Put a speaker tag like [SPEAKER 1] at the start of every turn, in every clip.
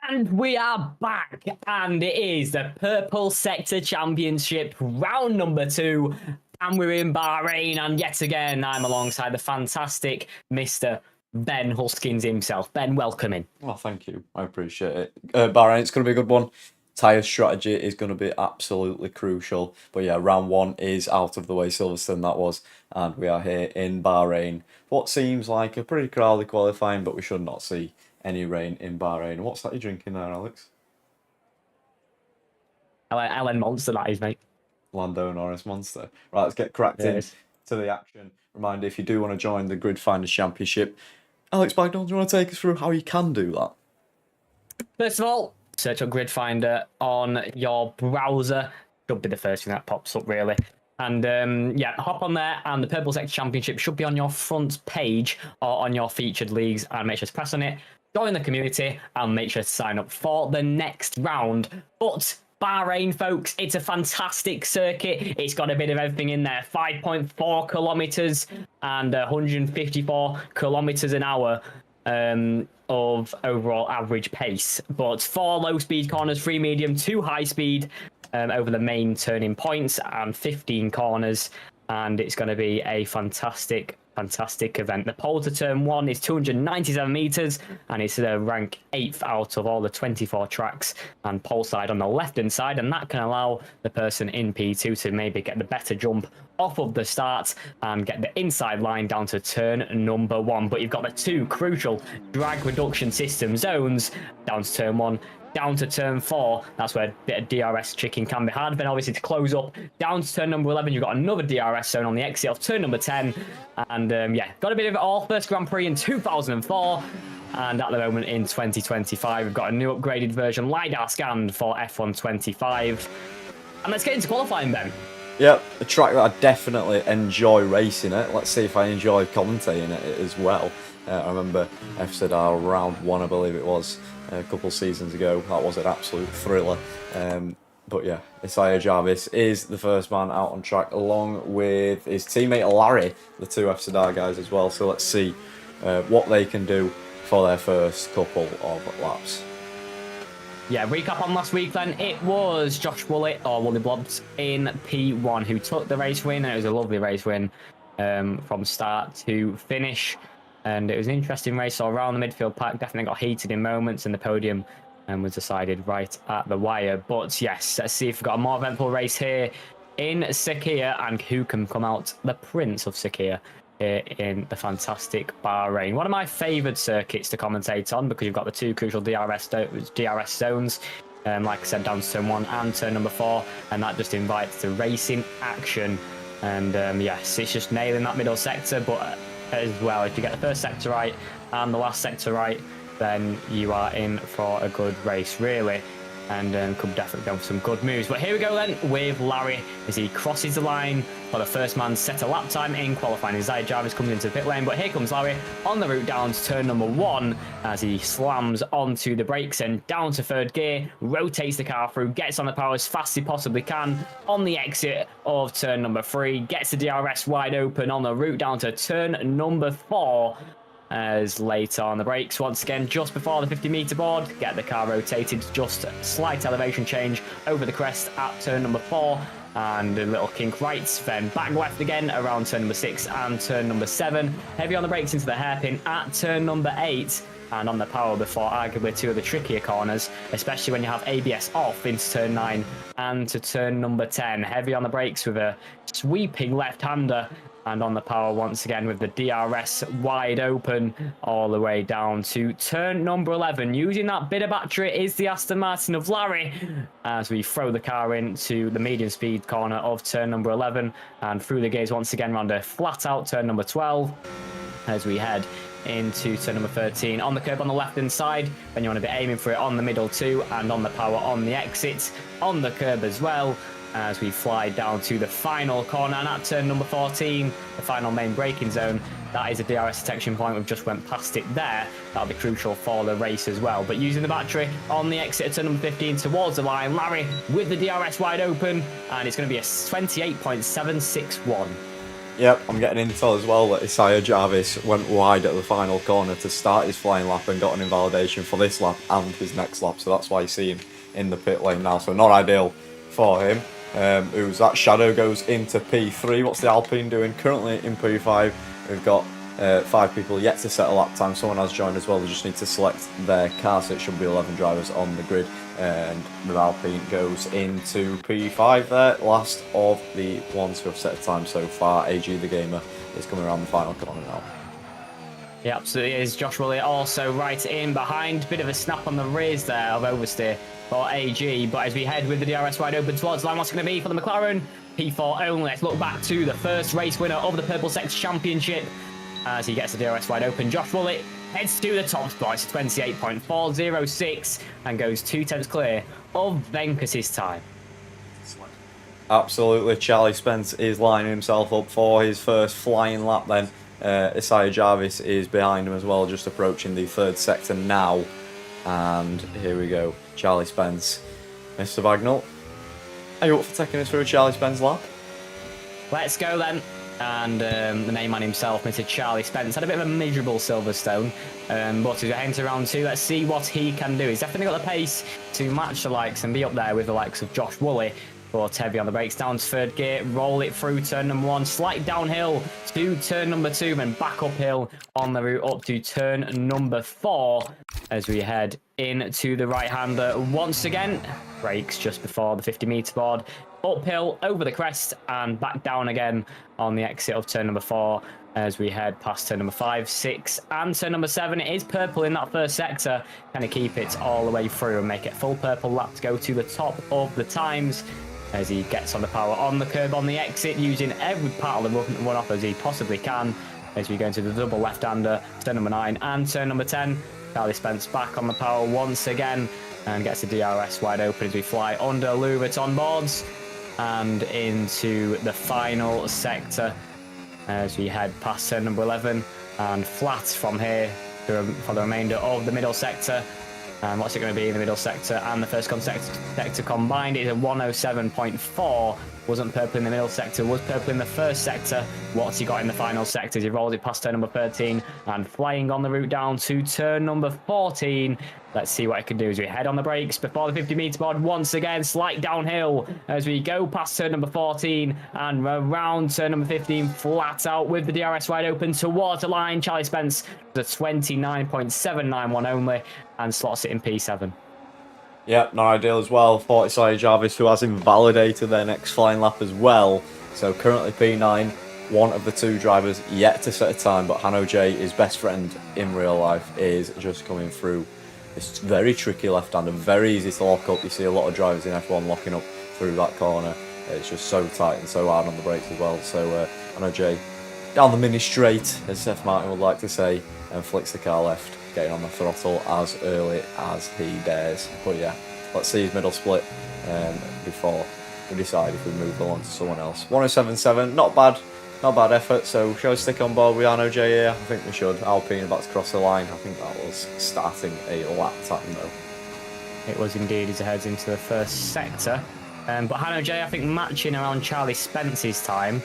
[SPEAKER 1] And we are back, and it is the Purple Sector Championship, round number 2, and we're in Bahrain, and yet again, I'm alongside the fantastic Mr. Ben Huskins himself. Ben, welcome in.
[SPEAKER 2] Well, thank you. I appreciate it. Bahrain, it's going to be a good one. Tyre strategy is going to be absolutely crucial. But yeah, round 1 is out of the way, Silverstone that was, and we are here in Bahrain. What seems like a pretty crowded qualifying, but we should not see any rain in Bahrain. What's that you're drinking there, Alex?
[SPEAKER 1] LN Monster, that is, mate.
[SPEAKER 2] Lando Norris Monster. Right, let's get cracked into the action. Reminder, if you do want to join the Grid Finders Championship, Alex Bagnall, do you want to take us through how you can do that?
[SPEAKER 1] First of all, search up Grid Finder on your browser. Should be the first thing that pops up, really. And yeah, hop on there, and the Purple Sector Championship should be on your front page or on your featured leagues, and make sure to press on it, join the community, and make sure to sign up for the next round. But Bahrain, folks, it's a fantastic circuit. It's got a bit of everything in there. 5.4 kilometers and 154 kilometers an hour of overall average pace. But 4 low-speed corners, 3 medium, 2 high-speed over the main turning points, and 15 corners. And it's going to be a fantastic event. The pole to turn 1 is 297 meters, and it's rank 8th out of all the 24 tracks, and pole side on the left hand side, and that can allow the person in P2 to maybe get the better jump off of the start and get the inside line down to turn number 1. But you've got the 2 crucial drag reduction system zones down to turn 1, down to turn 4. That's where a bit of DRS tricking can be hard. Then obviously to close up down to turn number 11, you've got another DRS zone on the exit of turn number 10. And yeah, got a bit of it all. First Grand Prix in 2004. And at the moment in 2025, we've got a new upgraded version, LiDAR scanned for F1 25. And let's get into qualifying then.
[SPEAKER 2] Yep, a track that I definitely enjoy racing it. Let's see if I enjoy commentating it as well. I remember FZR round 1, I believe it was, a couple seasons ago. That was an absolute thriller. But yeah, Isaiah Jarvis is the first man out on track, along with his teammate Larry, the 2 FZR guys as well. So let's see what they can do for their first couple of laps.
[SPEAKER 1] Yeah, recap on last week then. It was Josh Woolley, or Woolley Blobs, in P1 who took the race win, and it was a lovely race win from start to finish. And it was an interesting race all around. The midfield pack definitely got heated in moments, and the podium was decided right at the wire. But yes, let's see if we've got a more eventful race here in Sakhir, and who can come out the Prince of Sakhir here in the fantastic Bahrain. One of my favoured circuits to commentate on, because you've got the 2 crucial DRS zones, like I said, down to turn 1 and turn number 4, and that just invites the racing action. And yes, it's just nailing that middle sector, but as well, if you get the first sector right and the last sector right, then you are in for a good race, really, and could definitely go for some good moves. But here we go then with Larry as he crosses the line for the first man set a lap time in qualifying. Isaiah Jarvis comes into the pit lane, but here comes Larry on the route down to turn number 1 as he slams onto the brakes and down to 3rd gear, rotates the car through, gets on the power as fast as he possibly can on the exit of turn number 3, gets the DRS wide open on the route down to turn number 4. As later on the brakes, once again, just before the 50-meter board, get the car rotated, just a slight elevation change over the crest at turn number 4, and a little kink right, then back left again around turn number 6 and turn number 7. Heavy on the brakes into the hairpin at turn number 8, and on the power before arguably 2 of the trickier corners, especially when you have ABS off into turn 9 and to turn number 10. Heavy on the brakes with a sweeping left-hander, and on the power once again with the DRS wide open all the way down to turn number 11. Using that bit of battery is the Aston Martin of Larry as we throw the car into the medium speed corner of turn number 11 and through the gears once again round a flat out turn number 12 as we head into turn number 13 on the curb on the left hand side. Then you want to be aiming for it on the middle too, and on the power on the exit on the curb as well, as we fly down to the final corner. And at turn number 14, the final main braking zone, that is a DRS detection point. We've just went past it there. That'll be crucial for the race as well. But using the battery on the exit of turn number 15 towards the line, Larry with the DRS wide open, and it's going to be a 28.761.
[SPEAKER 2] Yep, I'm getting intel as well that Isaiah Jarvis went wide at the final corner to start his flying lap and got an invalidation for this lap and his next lap, so that's why you see him in the pit lane now, so not ideal for him. Who's that? Shadow goes into P3. What's the Alpine doing? Currently in P5, we've got 5 people yet to set a lap time. Someone has joined as well. They just need to select their car, so it should be 11 drivers on the grid. And the Alpine goes into P5 there. Last of the ones who have set a time so far. AG the Gamer is coming around the final corner now.
[SPEAKER 1] Yeah, absolutely is. Josh Woolley also right in behind. Bit of a snap on the rears there of oversteer for AG. But as we head with the DRS wide open towards the line, what's it going to be for the McLaren? P4 only. Let's look back to the first race winner of the Purple Sector Championship. As he gets the DRS wide open, Josh Woolley heads to the top spot. It's 28.406 and goes 2 tenths clear of Venkus's time.
[SPEAKER 2] Absolutely. Charlie Spence is lining himself up for his first flying lap then. Isaiah Jarvis is behind him as well, just approaching the 3rd sector now. And here we go. Charlie Spence. Mr. Bagnall, are you up for taking us through a Charlie Spence lap?
[SPEAKER 1] Let's go then. And the main man himself, Mr. Charlie Spence, had a bit of a miserable Silverstone. But as we get into round 2, let's see what he can do. He's definitely got the pace to match the likes and be up there with the likes of Josh Woolley. But heavy on the brakes, down to 3rd gear, roll it through turn number 1, slight downhill to turn number 2, then back uphill on the route up to turn number 4 as we head into the right-hander once again. Brakes just before the 50-metre board, uphill over the crest and back down again on the exit of turn number 4 as we head past turn number 5, 6 and turn number 7. It is purple in that first sector. Can he keep it all the way through and make it full purple lap to go to the top of the times as he gets on the power on the curb on the exit, using every part of the run off as he possibly can as we go into the double left-hander, turn number 9 and turn number 10. Charlie Spence back on the power once again and gets the DRS wide open as we fly under Louverton boards and into the final sector as we head past turn number 11 and flat from here for the remainder of the middle sector. And what's it going to be in the middle sector and the first sector combined? It's a 107.4. Wasn't purple in the middle sector, was purple in the first sector. What's he got in the final sector? He rolls it past turn number 13 and flying on the route down to turn number 14. Let's see what he can do as we head on the brakes before the 50-metre board once again. Slight downhill as we go past turn number 14 and around turn number 15, flat out with the DRS wide open towards the line. Charlie Spence, the 29.791 only, and slots it in P7.
[SPEAKER 2] Yeah, not ideal as well for Isaiah Jarvis, who has invalidated their next flying lap as well. So currently P9, one of the 2 drivers yet to set a time, but Hanno J, his best friend in real life, is just coming through. It's very tricky left-hander, very easy to lock up. You see a lot of drivers in F1 locking up through that corner. It's just so tight and so hard on the brakes as well. So Hanno J down the mini straight, as Seth Martin would like to say, and flicks the car left, getting on the throttle as early as he dares. But yeah, let's see his middle split before we decide if we move along to someone else. 107.7, not bad effort. So shall we stick on board with Hanno J here? I think we should. Alpine about to cross the line. I think that was starting a lap time though.
[SPEAKER 1] It was indeed as it heads into the first sector. But Hanno J, I think, matching around Charlie Spence's time.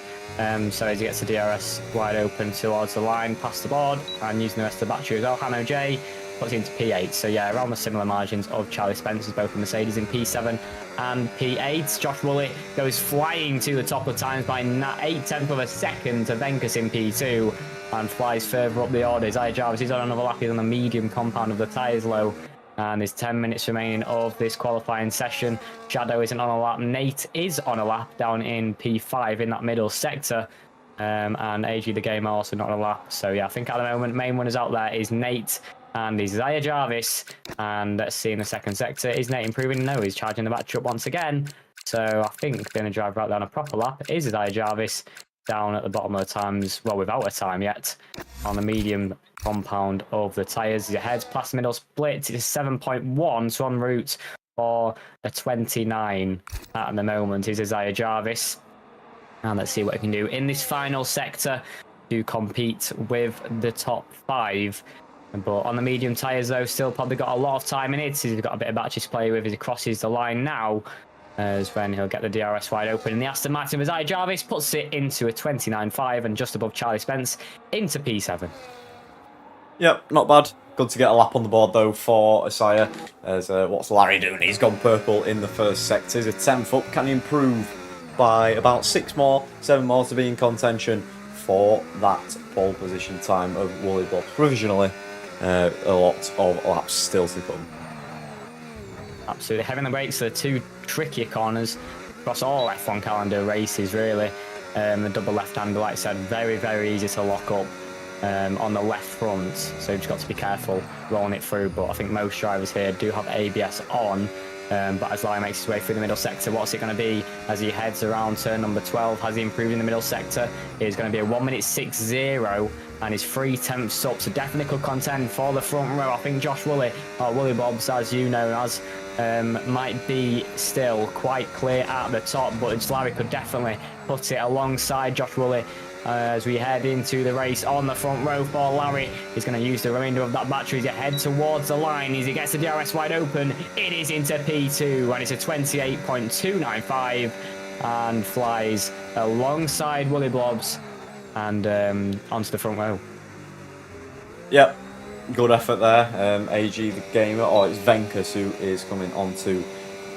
[SPEAKER 1] So as he gets the DRS wide open towards the line, past the board, and using the rest of the battery as well, Hanno J puts into P8. So yeah, around the similar margins of Charlie Spence's, both in Mercedes in P7 and P8. Josh Woolley goes flying to the top of times by 0.8 of a second to Venkus in P2 and flies further up the order. Isaiah Jarvis is on another lap. He's on the medium compound of the tyres low. And there's 10 minutes remaining of this qualifying session. Shadow isn't on a lap. Nate is on a lap down in P5 in that middle sector. And AG the Gamer also not on a lap. So yeah, I think at the moment, main winners out there is Nate and Isaiah Jarvis. And let's see in the second sector, is Nate improving? No, he's charging the battery up once again. So I think going to drive right down a proper lap is Isaiah Jarvis down at the bottom of the times, well, without a time yet, on the medium compound of the tyres. He heads past the middle split. It's 7.1, so en route for a 29 at the moment is Isaiah Jarvis. And let's see what he can do in this final sector to compete with the top 5. But on the medium tyres, though, still probably got a lot of time in it. He's got a bit of battery to play with as he crosses the line now. as then he'll get the DRS wide open in the Aston Martin. Isaiah Jarvis puts it into a 29.5 and just above Charlie Spence into P7.
[SPEAKER 2] Yep, not bad. Good to get a lap on the board though for Isaiah. As what's Larry doing? He's gone purple in the first sector. He's a 10th up. Can he improve by about 6 more, 7 more to be in contention for that pole position time of Woolly Blob? Provisionally, a lot of laps still to come.
[SPEAKER 1] Absolutely. Heavy on the brakes, the 2 trickier corners across all F1 calendar races, really. The double left-hander, like I said, very, very easy to lock up on the left front. So you've just got to be careful rolling it through. But I think most drivers here do have ABS on. But as Larry makes his way through the middle sector, what's it going to be as he heads around turn number 12? Has he improved in the middle sector? It's going to be a 1:60 and he's 3/10 up, so definitely could contend for the front row. I think Josh Woolley, or Woolly Bobs as you know as, might be still quite clear at the top, but Larry could definitely put it alongside Josh Woolley as we head into the race on the front row for Larry. He's going to use the remainder of that battery as he heads towards the line. As he gets the DRS wide open, it is into P2 and it's a 28.295 and flies alongside Woolly Blobs and onto the front row.
[SPEAKER 2] Yep, good effort there. AG the gamer, or it's Venkus who is coming on to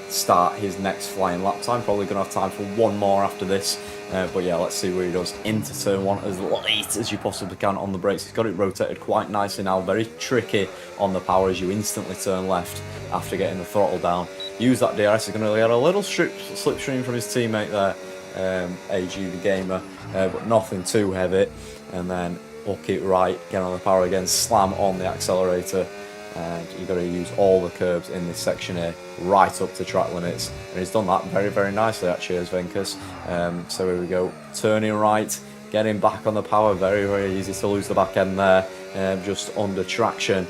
[SPEAKER 2] start his next flying lap time. Probably going to have time for one more after this. But yeah, let's see where he does into turn 1 as late as you possibly can on the brakes. He's got it rotated quite nicely now. Very tricky on the power as you instantly turn left after getting the throttle down. Use that DRS. He's going to get a little slipstream from his teammate there, AG the gamer, but nothing too heavy. And then hook it right, get on the power again, slam on the accelerator. And you've got to use all the curbs in this section here right up to track limits, and he's done that very, very nicely actually as Venkus. So here we go, turning right, getting back on the power, very, very easy to lose the back end there, just under traction.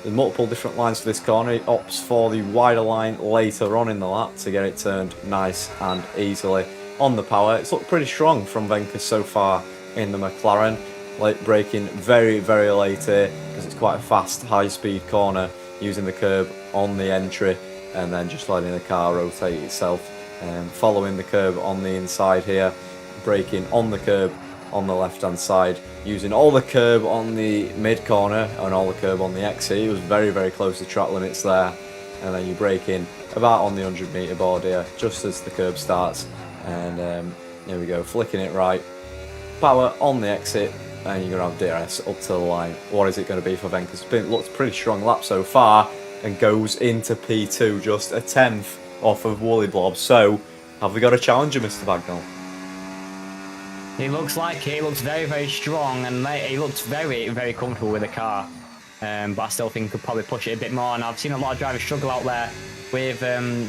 [SPEAKER 2] There's multiple different lines for this corner. He opts for the wider line later on in the lap to get it turned nice and easily on the power. It's looked pretty strong from Venkus so far in the McLaren. Late braking very, very late here because it's quite a fast, high-speed corner, using the curb on the entry and then just letting the car rotate itself. Following the curb on the inside here, braking on the curb on the left-hand side, using all the curb on the mid-corner and all the curb on the exit. It was very, very close to track limits there. And then you brake in about on the 100-metre board here, just as the curb starts. And here we go, flicking it right, power on the exit, and you're going to have DRS up to the line. What is it going to be for Venkus? It looks pretty strong lap so far and goes into P2, just a 10th off of Woolly Blob. So, have we got a challenger, Mr. Bagnall?
[SPEAKER 1] He looks like it. He looks very, very strong and he looks very, very comfortable with the car. But I still think he could probably push it a bit more. And I've seen a lot of drivers struggle out there with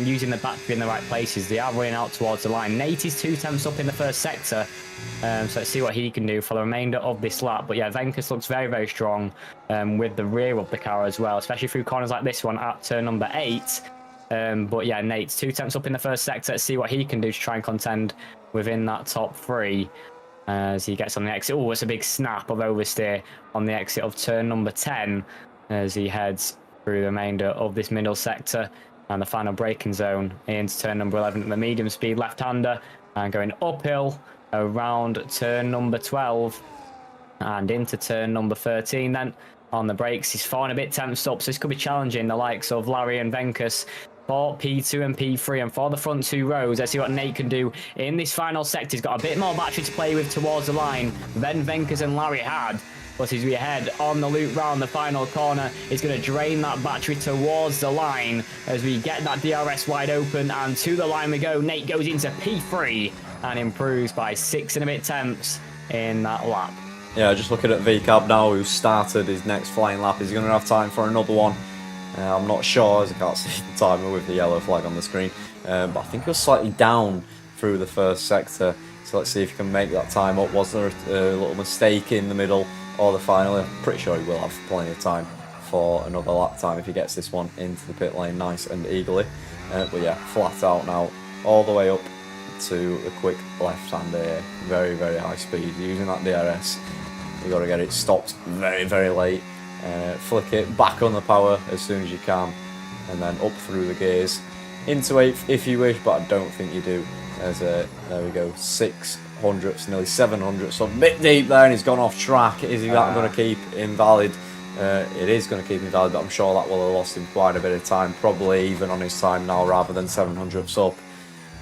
[SPEAKER 1] using the battery in the right places. They are running out towards the line. Nate is 2/10 up in the first sector. So let's see what he can do for the remainder of this lap. But yeah, Venkus looks very, very strong with the rear of the car as well, especially through corners like this one at turn number 8. But yeah, Nate's 2/10 up in the first sector. Let's see what he can do to try and contend within that top 3 as he gets on the exit. Oh, it's a big snap of oversteer on the exit of turn number 10 as he heads through the remainder of this middle sector and the final braking zone into turn number 11, the medium speed left-hander, and going uphill around turn number 12 and into turn number 13 then on the brakes. He's falling a bit tensed up, so this could be challenging the likes of Larry and Venkus for P2 and P3. And for the front 2 rows, let's see what Nate can do in this final sector. He's got a bit more battery to play with towards the line than Venkus and Larry had. But as we head on the loop round the final corner, he's going to drain that battery towards the line as we get that DRS wide open, and to the line we go. Nate goes into P3 and improves by 6 and a bit tenths in that lap.
[SPEAKER 2] Yeah, just looking at VCAB now, who started his next flying lap. Is he going to have time for another one? I'm not sure, as I can't see the timer with the yellow flag on the screen. But I think he was slightly down through the first sector. So let's see if he can make that time up. Was there a little mistake in the middle or the final? I'm pretty sure he will have plenty of time for another lap time if he gets this one into the pit lane nice and eagerly. But yeah, flat out now, all the way up to a quick left-hander here. Very, very high speed. Using that DRS, you've got to get it stopped very, very late. Flick it back on the power as soon as you can, and then up through the gears into 8th if you wish, but I don't think you do. There we go, 600ths, nearly 700ths, so a bit deep there, and he's gone off track. Is he that going to keep invalid? It is going to keep invalid, but I'm sure that will have lost him quite a bit of time, probably even on his time now rather than 700ths up,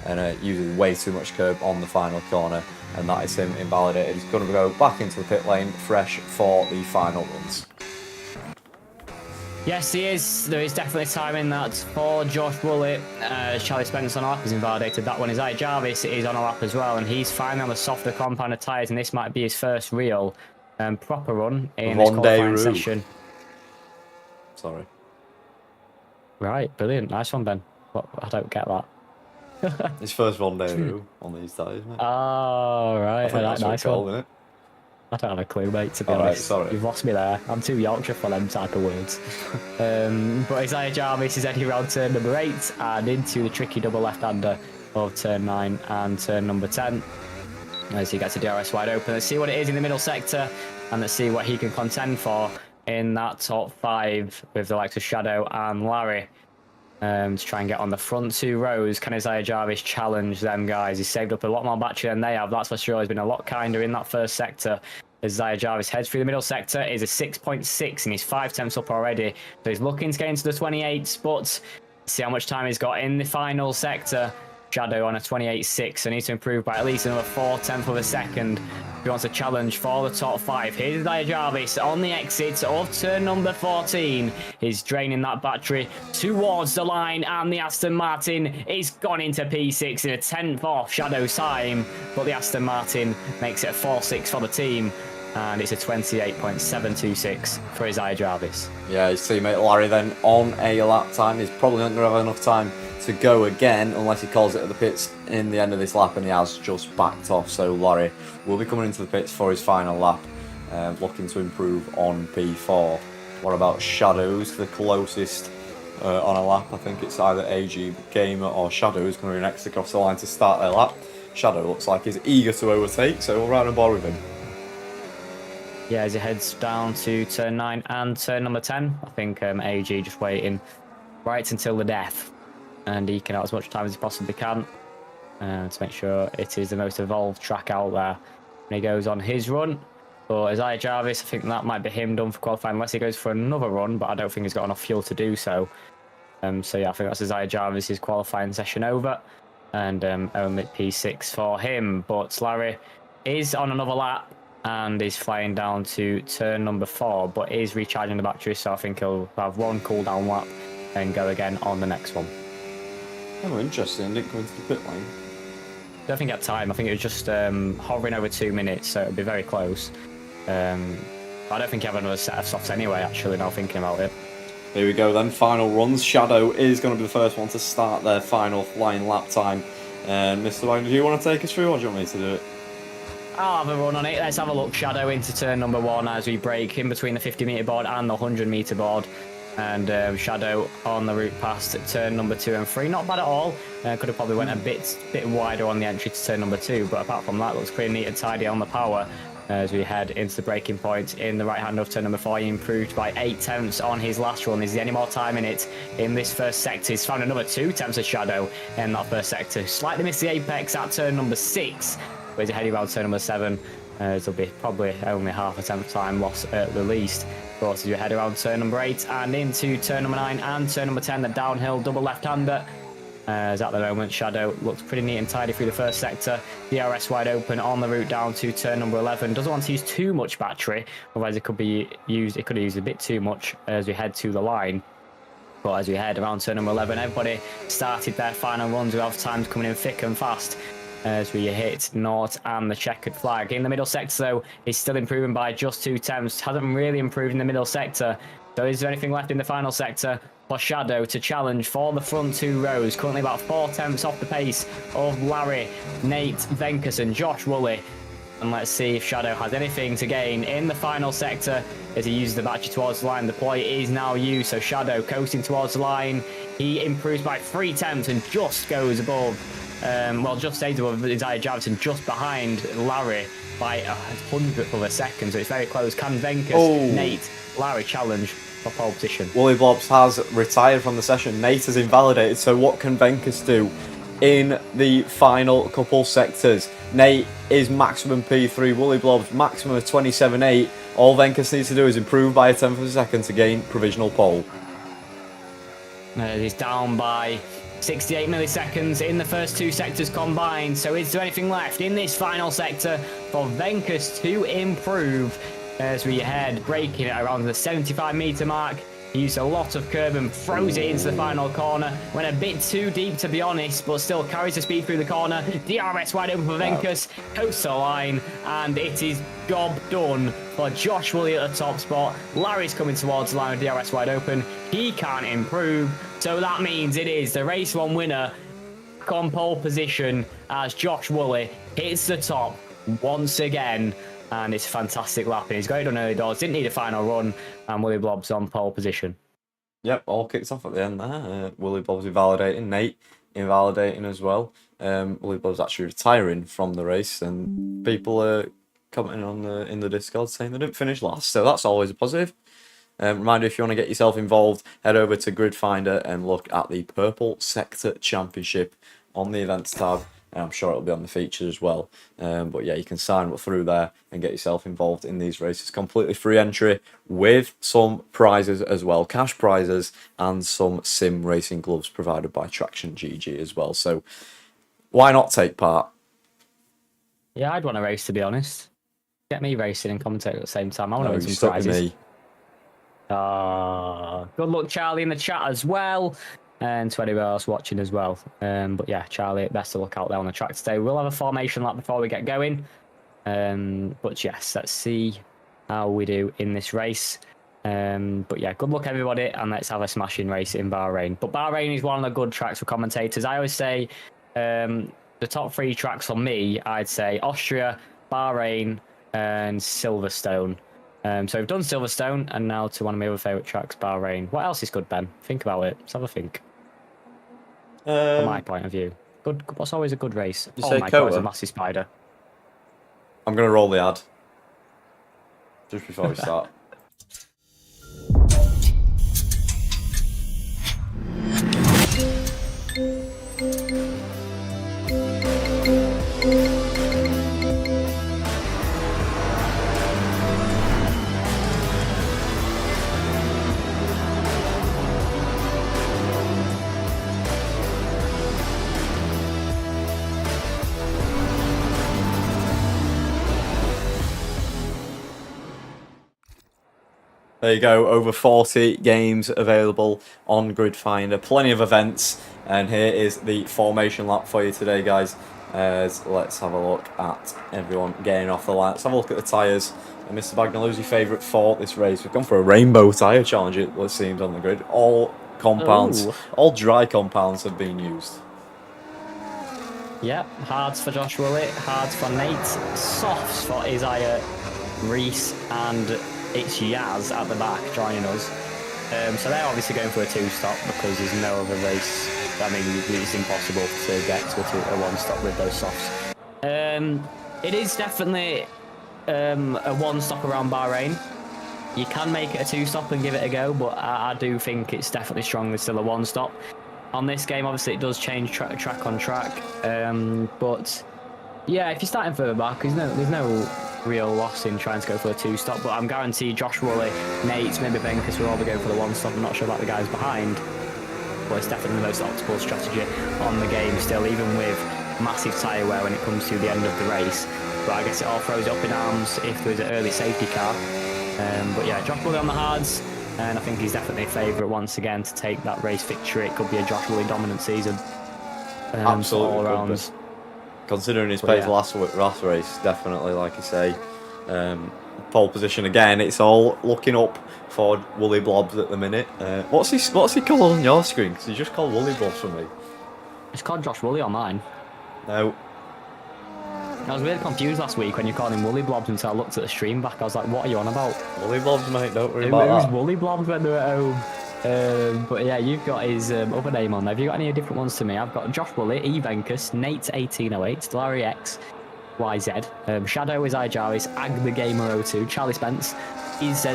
[SPEAKER 2] and using way too much curb on the final corner, and that is him invalidated. He's going to go back into the pit lane fresh for the final runs.
[SPEAKER 1] Yes, he is. There is definitely time in that for Josh Woolley. Charlie Spence on a lap has invalidated that one. Isaiah Jarvis is on a lap as well, and he's finally on the softer compound of tyres, and this might be his first real proper run in this qualifying session.
[SPEAKER 2] Sorry.
[SPEAKER 1] Right, brilliant. Nice one, Ben. What? I don't get that.
[SPEAKER 2] His first rendezvous on these tyres, mate.
[SPEAKER 1] Oh, right.
[SPEAKER 2] I think that's
[SPEAKER 1] nice
[SPEAKER 2] what
[SPEAKER 1] one.
[SPEAKER 2] isn't it?
[SPEAKER 1] I don't have a clue, mate, to be
[SPEAKER 2] All
[SPEAKER 1] honest.
[SPEAKER 2] right, sorry.
[SPEAKER 1] You've lost me there. I'm too Yorkshire for them type of words. But Isaiah Jarvis is heading around turn number 8 and into the tricky double left-hander of turn 9 and turn number 10. As he gets the DRS wide open. Let's see what it is in the middle sector, and let's see what he can contend for in that top 5 with the likes of Shadow and Larry. To try and get on the front 2 rows. Can Isaiah Jarvis challenge them guys? He's saved up a lot more battery than they have, that's for sure. He's been a lot kinder in that first sector. Isaiah Jarvis heads through the middle sector, is a 6.6 and he's 5 tenths up already. So he's looking to get into the 28s, but see how much time he's got in the final sector. Shadow on a 28.6, so needs to improve by at least another 4/10 of a second if he wants to challenge for the top 5. Here's Isaiah Jarvis on the exit of turn number 14. He's draining that battery towards the line, and the Aston Martin is gone into P6 in a 10th off Shadow's time, but the Aston Martin makes it a 4.6 for the team, and it's a 28.726 for Isaiah Jarvis.
[SPEAKER 2] Yeah, his teammate Larry then on a lap time. He's probably not going to have enough time to go again unless he calls it at the pits in the end of this lap, and he has just backed off. So Larry will be coming into the pits for his final lap, looking to improve on P4. What about Shadows, the closest on a lap? I think it's either AG Gamer or Shadow who's going to be next across the line to start their lap. Shadow looks like he's eager to overtake, so we'll ride on board with him.
[SPEAKER 1] Yeah, as he heads down to turn 9 and turn number 10, I think AG just waiting right until the death and eking out as much time as he possibly can to make sure it is the most evolved track out there when he goes on his run. But Isaiah Jarvis, I think that might be him done for qualifying unless he goes for another run, but I don't think he's got enough fuel to do so. So yeah, I think that's Isaiah Jarvis' qualifying session over, and only P6 for him. But Larry is on another lap and is flying down to turn number 4, but is recharging the battery, so I think he'll have one cooldown lap and go again on the next one.
[SPEAKER 2] Oh, interesting. Didn't come into the pit lane.
[SPEAKER 1] I don't think he had time. I think it was just hovering over 2 minutes, so it'd be very close. I don't think he had another set of softs anyway, actually, now thinking about it.
[SPEAKER 2] Here we go then, final runs. Shadow is going to be the first one to start their final flying lap time. Mr. Wagner, do you want to take us through, or do you want me to do it?
[SPEAKER 1] I'll have a run on it. Let's have a look. Shadow into turn number 1 as we break in between the 50-metre board and the 100-metre board. And Shadow on the route past turn number 2 and 3. Not bad at all. Could have probably went a bit wider on the entry to turn number 2, but apart from that, looks pretty neat and tidy on the power. As we head into the braking point in the right hand of turn number 4, he improved by 8 tenths on his last run. Is there any more time in it in this first sector? He's found another 2 tenths of Shadow in that first sector. Slightly missed the apex at turn number 6, but he's heading around turn number 7. There'll be probably only half a tenth time loss at the least. But as you head around turn number 8 and into turn number 9 and turn number 10, the downhill double left-hander. As at the moment, Shadow looks pretty neat and tidy through the first sector. DRS wide open on the route down to turn number 11. Doesn't want to use too much battery, otherwise it could have used a bit too much as we head to the line. But as we head around turn number 11, everybody started their final runs with off times coming in thick and fast as we hit North and the checkered flag. In the middle sector, though, he's still improving by just 2 tenths. Hasn't really improved in the middle sector. So is there anything left in the final sector for Shadow to challenge for the front 2 rows? Currently about 4 tenths off the pace of Larry, Nate Venkus and Josh Woolley. And let's see if Shadow has anything to gain in the final sector as he uses the battery towards the line. The ploy is now used, so Shadow coasting towards the line. He improves by 3 tenths and just goes above. Just stays above Isaiah Jarvis and just behind Larry by a 100th of a second, so it's very close. Can Venkus, Nate, Larry challenge for pole position.
[SPEAKER 2] Woolly Blobs has retired from the session. Nate has invalidated. So what can Venkus do in the final couple sectors? Nate is maximum P3. Woolly Blobs maximum of 27.8. All Venkus needs to do is improve by a tenth of a second to gain provisional pole.
[SPEAKER 1] He's down by 68 milliseconds in the first two sectors combined. So is there anything left in this final sector for Venkus to improve as we head, braking it around the 75-meter mark? He used a lot of curb and throws it into the final corner. Went a bit too deep, to be honest, but still carries the speed through the corner. DRS wide open for Venkus. Coasts the line, and it is job done for Josh Woolley at the top spot. Larry's coming towards the line with DRS wide open. He can't improve, so that means it is the race one winner on pole position as Josh Woolley hits the top once again. And it's a fantastic lap. He's got it done early doors. Didn't need a final run. And Woolly Blob's on pole position.
[SPEAKER 2] Yep, all kicked off at the end there. Woolly Blob's invalidating. Nate invalidating as well. Woolly Blob's actually retiring from the race. And people are commenting on in the Discord saying they didn't finish last. So that's always a positive. Reminder, if you want to get yourself involved, head over to Grid Finder and look at the Purple Sector Championship on the events tab. I'm sure it'll be on the features as well. But yeah, you can sign up through there and get yourself involved in these races. Completely free entry with some prizes as well. Cash prizes and some sim racing gloves provided by Traction GG as well. So why not take part?
[SPEAKER 1] Yeah, I'd want to race, to be honest. Get me racing and commentate at the same time. I want to win some
[SPEAKER 2] stuck
[SPEAKER 1] prizes.
[SPEAKER 2] with me.
[SPEAKER 1] Good luck, Charlie, in the chat as well. And to anyone else watching as well. But yeah, Charlie, best of luck out there on the track today. We'll have a formation lap before we get going. But yes, let's see how we do in this race. But yeah, good luck, everybody, and let's have a smashing race in Bahrain. But Bahrain is one of the good tracks for commentators. I always say the top three tracks for me, I'd say Austria, Bahrain, and Silverstone. So we've done Silverstone, and now to one of my other favourite tracks, Bahrain. What else is good, Ben? Think about it. Let's have a think. From my point of view. Good. What's always a good race?
[SPEAKER 2] You
[SPEAKER 1] oh
[SPEAKER 2] say
[SPEAKER 1] my God, it's a
[SPEAKER 2] Kota?
[SPEAKER 1] massive spider.
[SPEAKER 2] I'm going to roll the ad. Just before we start. There you go, over 40 games available on Grid Finder, plenty of events, and here is the formation lap for you today, guys. Let's have a look at everyone getting off the line. Let's have a look at the tyres. And Mr. Bagnall, who's your favourite for this race? We've gone for a rainbow tyre challenge, it seems, on the grid. All compounds, all dry compounds have been used.
[SPEAKER 1] Yep, hards for Josh Woolley, hards for Nate, softs for Isaiah, Reese, and it's Yaz at the back joining us. So they're obviously going for a two-stop because there's no other race. I mean, it's impossible to get to a one-stop with those softs. It is definitely a one-stop around Bahrain. You can make it a two-stop and give it a go, but I do think it's definitely strongly still a one-stop. On this game, obviously, it does change track on track. But yeah, if you're starting further back, there's no real loss in trying to go for a two-stop, but I'm guaranteed Josh Woolley, Nate, maybe Venkus will all be going for the one-stop. I'm not sure about the guys behind, but it's definitely the most optimal strategy on the game still, even with massive tyre wear when it comes to the end of the race. But I guess it all throws it up in arms if there's an early safety car. But yeah, Josh Woolley on the hards, and I think he's definitely a favourite once again to take that race victory. It could be a Josh Woolley dominant season.
[SPEAKER 2] Absolutely.
[SPEAKER 1] All around.
[SPEAKER 2] Considering his pace last race, definitely, like I say, pole position again. It's all looking up for Woolly Blobs at the minute. What's he called on your screen? Because he just called Woolly Blobs for me.
[SPEAKER 1] It's called Josh Woolley on mine.
[SPEAKER 2] No.
[SPEAKER 1] I was really confused last week when you called him Woolly Blobs until I looked at the stream back. I was like, what are you on about?
[SPEAKER 2] Woolly Blobs, mate. Don't worry about
[SPEAKER 1] Who's
[SPEAKER 2] that.
[SPEAKER 1] Woolly Blobs when they're at home? But yeah, you've got his other name on there. Have you got any different ones to me? I've got Josh Woolley, E. Venkus, Nate 1808, Larry X, YZ, Shadow is I Jarvis, Ag the Gamer 02, Charlie Spence, He's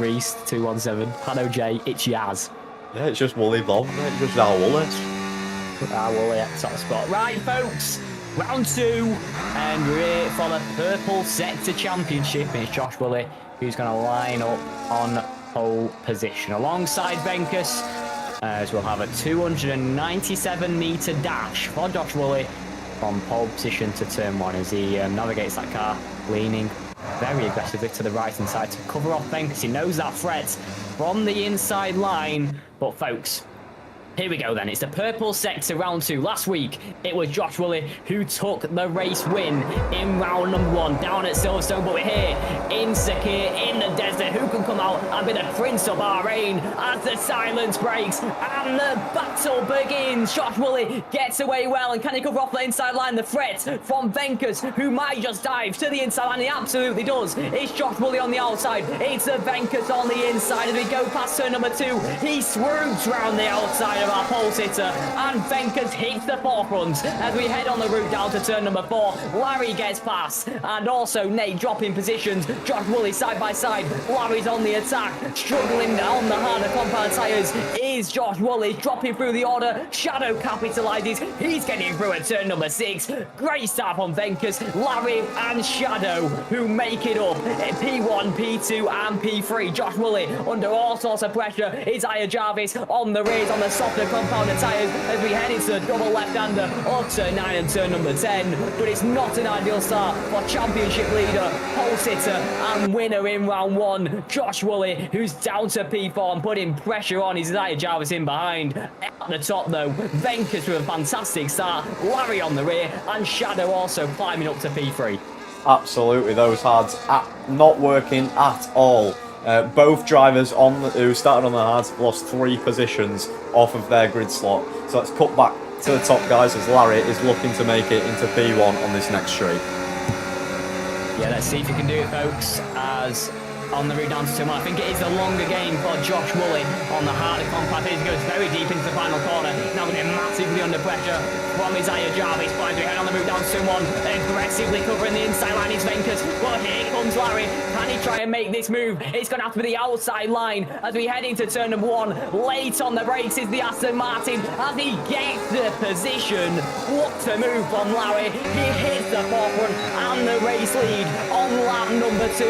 [SPEAKER 1] Reese 217. Hello, Jay. It's Yaz.
[SPEAKER 2] Yeah, it's just Wooly Bob. It's just our Wooly.
[SPEAKER 1] Wooly at top spot. Right, folks. Round 2. And we're here for the Purple Sector Championship. And it's Josh Woolley who's going to line up on pole position alongside Venkus. As we'll have a 297-metre dash for Josh Woolley from pole position to turn 1 as he navigates that car, leaning very aggressively to the right-hand side to cover off Venkus. He knows that threat from the inside line. But, folks, here we go then. It's the Purple Sector round 2. Last week, it was Josh Woolley who took the race win in round number 1 down at Silverstone. But we're here in Sakir, in the desert. Who can come out and be the Prince of Bahrain as the silence breaks and the battle begins? Josh Woolley gets away well, and can he cover off the inside line? The threat from Venkus, who might just dive to the inside line. He absolutely does. It's Josh Woolley on the outside. It's the Venkus on the inside as we go past turn number 2. He swoops round the outside of our pole sitter, and Venkus hits the forefront as we head on the route down to turn number 4. Larry gets past, and also Nate dropping positions. Josh Woolley side by side. Larry's on the attack, struggling on the harder compound tyres is Josh Woolley, dropping through the order. Shadow capitalises. He's getting through at turn number 6. Great start from Venkus, Larry and Shadow, who make it up at P1, P2 and P3. Josh Woolley under all sorts of pressure. Isaiah Jarvis on the rears on the softer compounded tyres as we head into the double left-hander of turn 9 and turn number 10. But it's not an ideal start for championship leader, pole sitter and winner in round 1, Josh Woolley, who's down to P4 and putting pressure on his Isaiah Jarvis in behind. At the top though, Venkus with a fantastic start, Larry on the rear and Shadow also climbing up to P3.
[SPEAKER 2] Absolutely, those hards not working at all. Both drivers who started on the hards lost 3 positions off of their grid slot. So let's cut back to the top guys as Larry is looking to make it into P1 on this next straight.
[SPEAKER 1] Yeah, let's see if you can do it, folks, as on the route down to turn 1. I think it is a longer game for Josh Woolley on the harder compact. He goes very deep into the final corner. Now we're massively under pressure from Isaiah Jarvis. Finds we head on the route down to turn 1. Aggressively covering the inside line is Venkus. Well, here comes Larry. Can he try and make this move? It's going to have to be the outside line as we head into turn number 1. Late on the brakes is the Aston Martin as he gets the position. What a move from Larry. He hits the forefront and the race lead on lap number 2.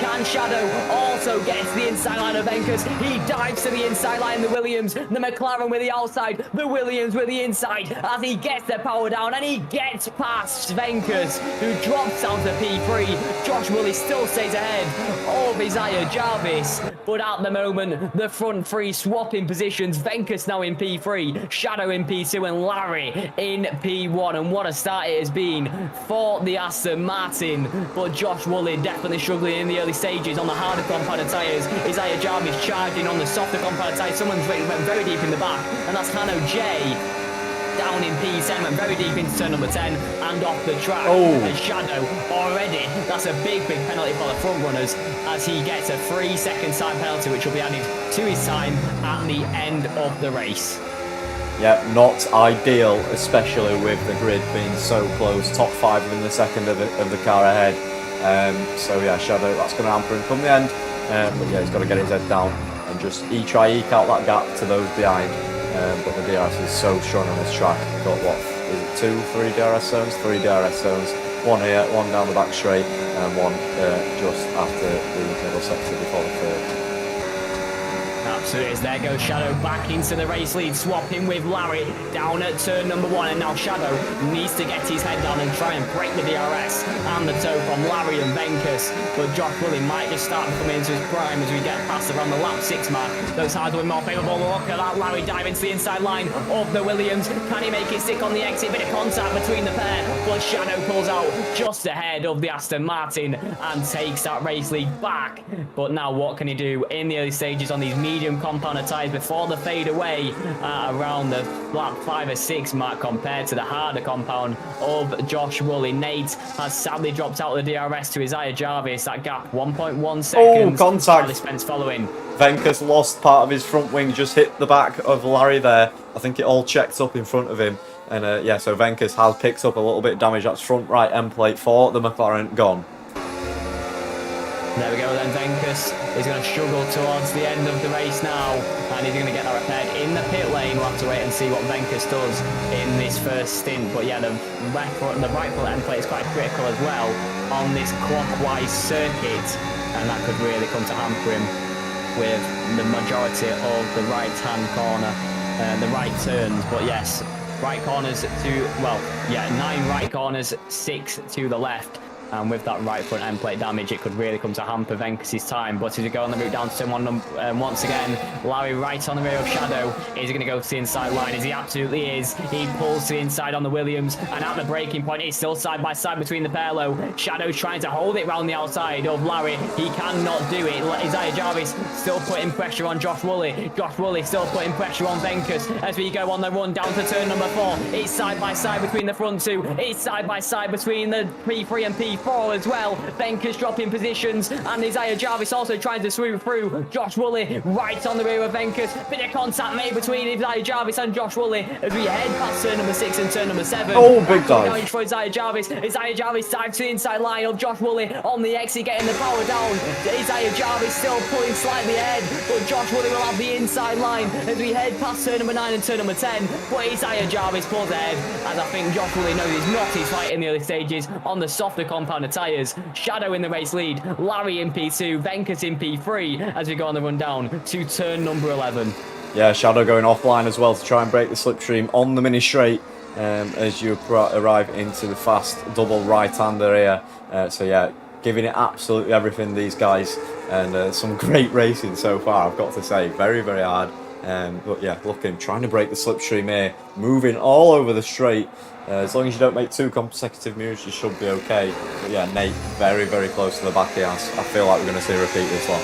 [SPEAKER 1] Can Shadow also gets the inside line of Venkus. He dives to the inside line, the Williams, the McLaren with the outside, the Williams with the inside as he gets the power down and he gets past Venkus, who drops down to P3. Josh Woolley still stays ahead of Isaiah Jarvis, but at the moment, the front 3 swapping positions. Venkus now in P3, Shadow in P2 and Larry in P1, and what a start it has been for the Aston Martin, but Josh Woolley definitely struggling in the early stages on the harder compounded tyres. Isaiah Jarvis charging on the softer compounded tyres. Someone's went very deep in the back, and that's Hanno J. Down in P7, went very deep into turn number 10 and off the track.
[SPEAKER 2] Oh.
[SPEAKER 1] And Shadow already, that's a big penalty for the front runners as he gets a 3-second time penalty, which will be added to his time at the end of the race.
[SPEAKER 2] Yeah, not ideal, especially with the grid being so close. Top 5 within the second of the car ahead. So yeah, Shadow, that's going to hamper him come the end. But yeah, he's got to get his head down and just eke out that gap to those behind. But the DRS is so strong on this track. Got what, is it 2, 3 DRS zones? 3 DRS zones. 1 here, 1 down the back straight, and 1 just after the middle sector before the third.
[SPEAKER 1] Absolutely, as there goes Shadow back into the race lead, swapping with Larry down at turn number 1, and now Shadow needs to get his head down and try and break the DRS and the toe from Larry and Venkus, but Josh Woolley might just start coming into his prime as we get past around the lap 6 mark. Those hards will be more favourable. Look at that, Larry dive into the inside line of the Williams. Can he make it stick on the exit? Bit of contact between the pair, but Shadow pulls out just ahead of the Aston Martin and takes that race lead back. But now what can he do in the early stages on these medium compounded tyres before the fade away around the lap 5 or 6 mark compared to the harder compound of Josh Woolley? Nate has sadly dropped out of the DRS to Isaiah Jarvis. That gap 1.1 seconds.
[SPEAKER 2] Oh, contact.
[SPEAKER 1] Spence following.
[SPEAKER 2] Venkus lost part of his front wing, just hit the back of Larry there. I think it all checked up in front of him. And yeah, so Venkus has picked up a little bit of damage. That's front right end plate for the McLaren gone.
[SPEAKER 1] There we go then, Venkus is going to struggle towards the end of the race now, and he's going to get that repaired in the pit lane. We'll have to wait and see what Venkus does in this first stint. But yeah, the right foot end plate is quite critical as well on this clockwise circuit, and that could really come to hamper him with the majority of the right-hand corner, the right turns. But yes, right corners to, well, yeah, 9 right corners, 6 to the left. And with that right front end plate damage, it could really come to hamper Venkus' time. But as we go on the route down to turn 1, once again, Larry right on the rear of Shadow. Is he going to go to the inside line? As he absolutely is. He pulls to the inside on the Williams. And at the braking point, it's still side by side between the pair low. Shadow's trying to hold it round the outside of Larry. He cannot do it. Isaiah Jarvis still putting pressure on Josh Woolley. Josh Woolley still putting pressure on Venkus. As we go on the run down to turn number 4. It's side by side between the front 2. It's side by side between the P3 and P4 as well. Venkus dropping positions, and Isaiah Jarvis also trying to swoop through. Josh Woolley right on the rear of Venkus. Bit of contact made between Isaiah Jarvis and Josh Woolley as we head past turn number 6 and turn number 7.
[SPEAKER 2] Oh, big dive
[SPEAKER 1] for Isaiah Jarvis. Isaiah Jarvis dive to the inside line of Josh Woolley on the exit, getting the power down. Isaiah Jarvis still pulling slightly ahead, but Josh Woolley will have the inside line as we head past turn number 9 and turn number 10. But Isaiah Jarvis pulls ahead, as I think Josh Woolley knows he's not his fight in the early stages on the softer compounded tyres. Shadow in the race lead, Larry in P2, Venkus in P3 as we go on the run down to turn number 11.
[SPEAKER 2] Yeah, Shadow going offline as well to try and break the slipstream on the mini straight as you arrive into the fast double right-hander here. So yeah, giving it absolutely everything, these guys, and some great racing so far, I've got to say. Very, very hard. But yeah, looking, trying to break the slipstream here, moving all over the straight. As long as you don't make 2 consecutive moves, you should be okay. But yeah, Nate, very, very close to the back here. I feel like we're going to see a repeat this one.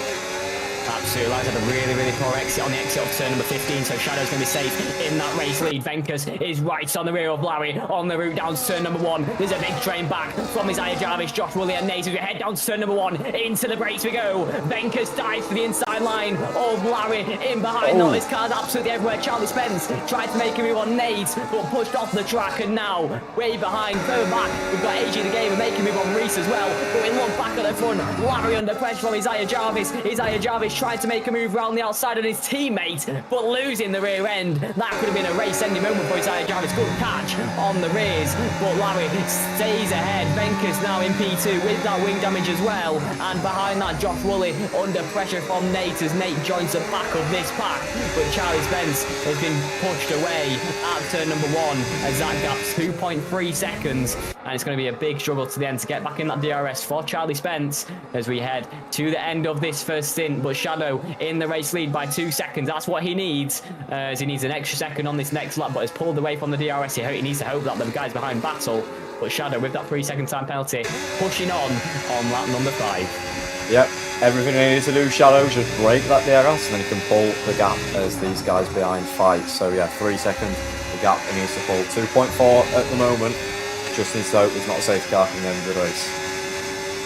[SPEAKER 1] Absolutely, Larry's had a really, really poor exit on the exit of turn number 15, so Shadow's going to be safe in that race lead. Venkus is right on the rear of Larry on the route down to turn number 1. There's a big train back from Isaiah Jarvis, Josh Woolley and Nate as we head down to turn number 1. Into the brakes we go. Venkus dives to the inside line of Larry in behind. All his cars absolutely everywhere. Charlie Spence tried to make a move on Nate, but pushed off the track, and now way behind, further back, we've got AG the Gamer making a move on Reese as well. But we look back at the front, Larry under pressure from Isaiah Jarvis. Isaiah Jarvis tried to make a move around the outside of his teammate, but losing the rear end. That could have been a race-ending moment for Isaiah Jarvis. Good catch on the rears, but Larry stays ahead. Venkus now in P2 with that wing damage as well, and behind that Josh Woolley under pressure from Nate as Nate joins the back of this pack, but Charlie Spence has been pushed away at turn number 1 as that gap's 2.3 seconds, and it's going to be a big struggle to the end to get back in that DRS for Charlie Spence as we head to the end of this first stint. But Shadow in the race lead by 2 seconds. That's what he needs, as he needs an extra second on this next lap, but has pulled away from the DRS. He needs to hope that the guys behind battle, but Shadow with that 3-second time penalty pushing on lap number 5.
[SPEAKER 2] Yep, everything he needs to do, Shadow, just break that DRS and then he can pull the gap as these guys behind fight. So yeah, 3 seconds, the gap he needs to pull. 2.4 at the moment. Just needs to hope there's not a safety car from the end of the race.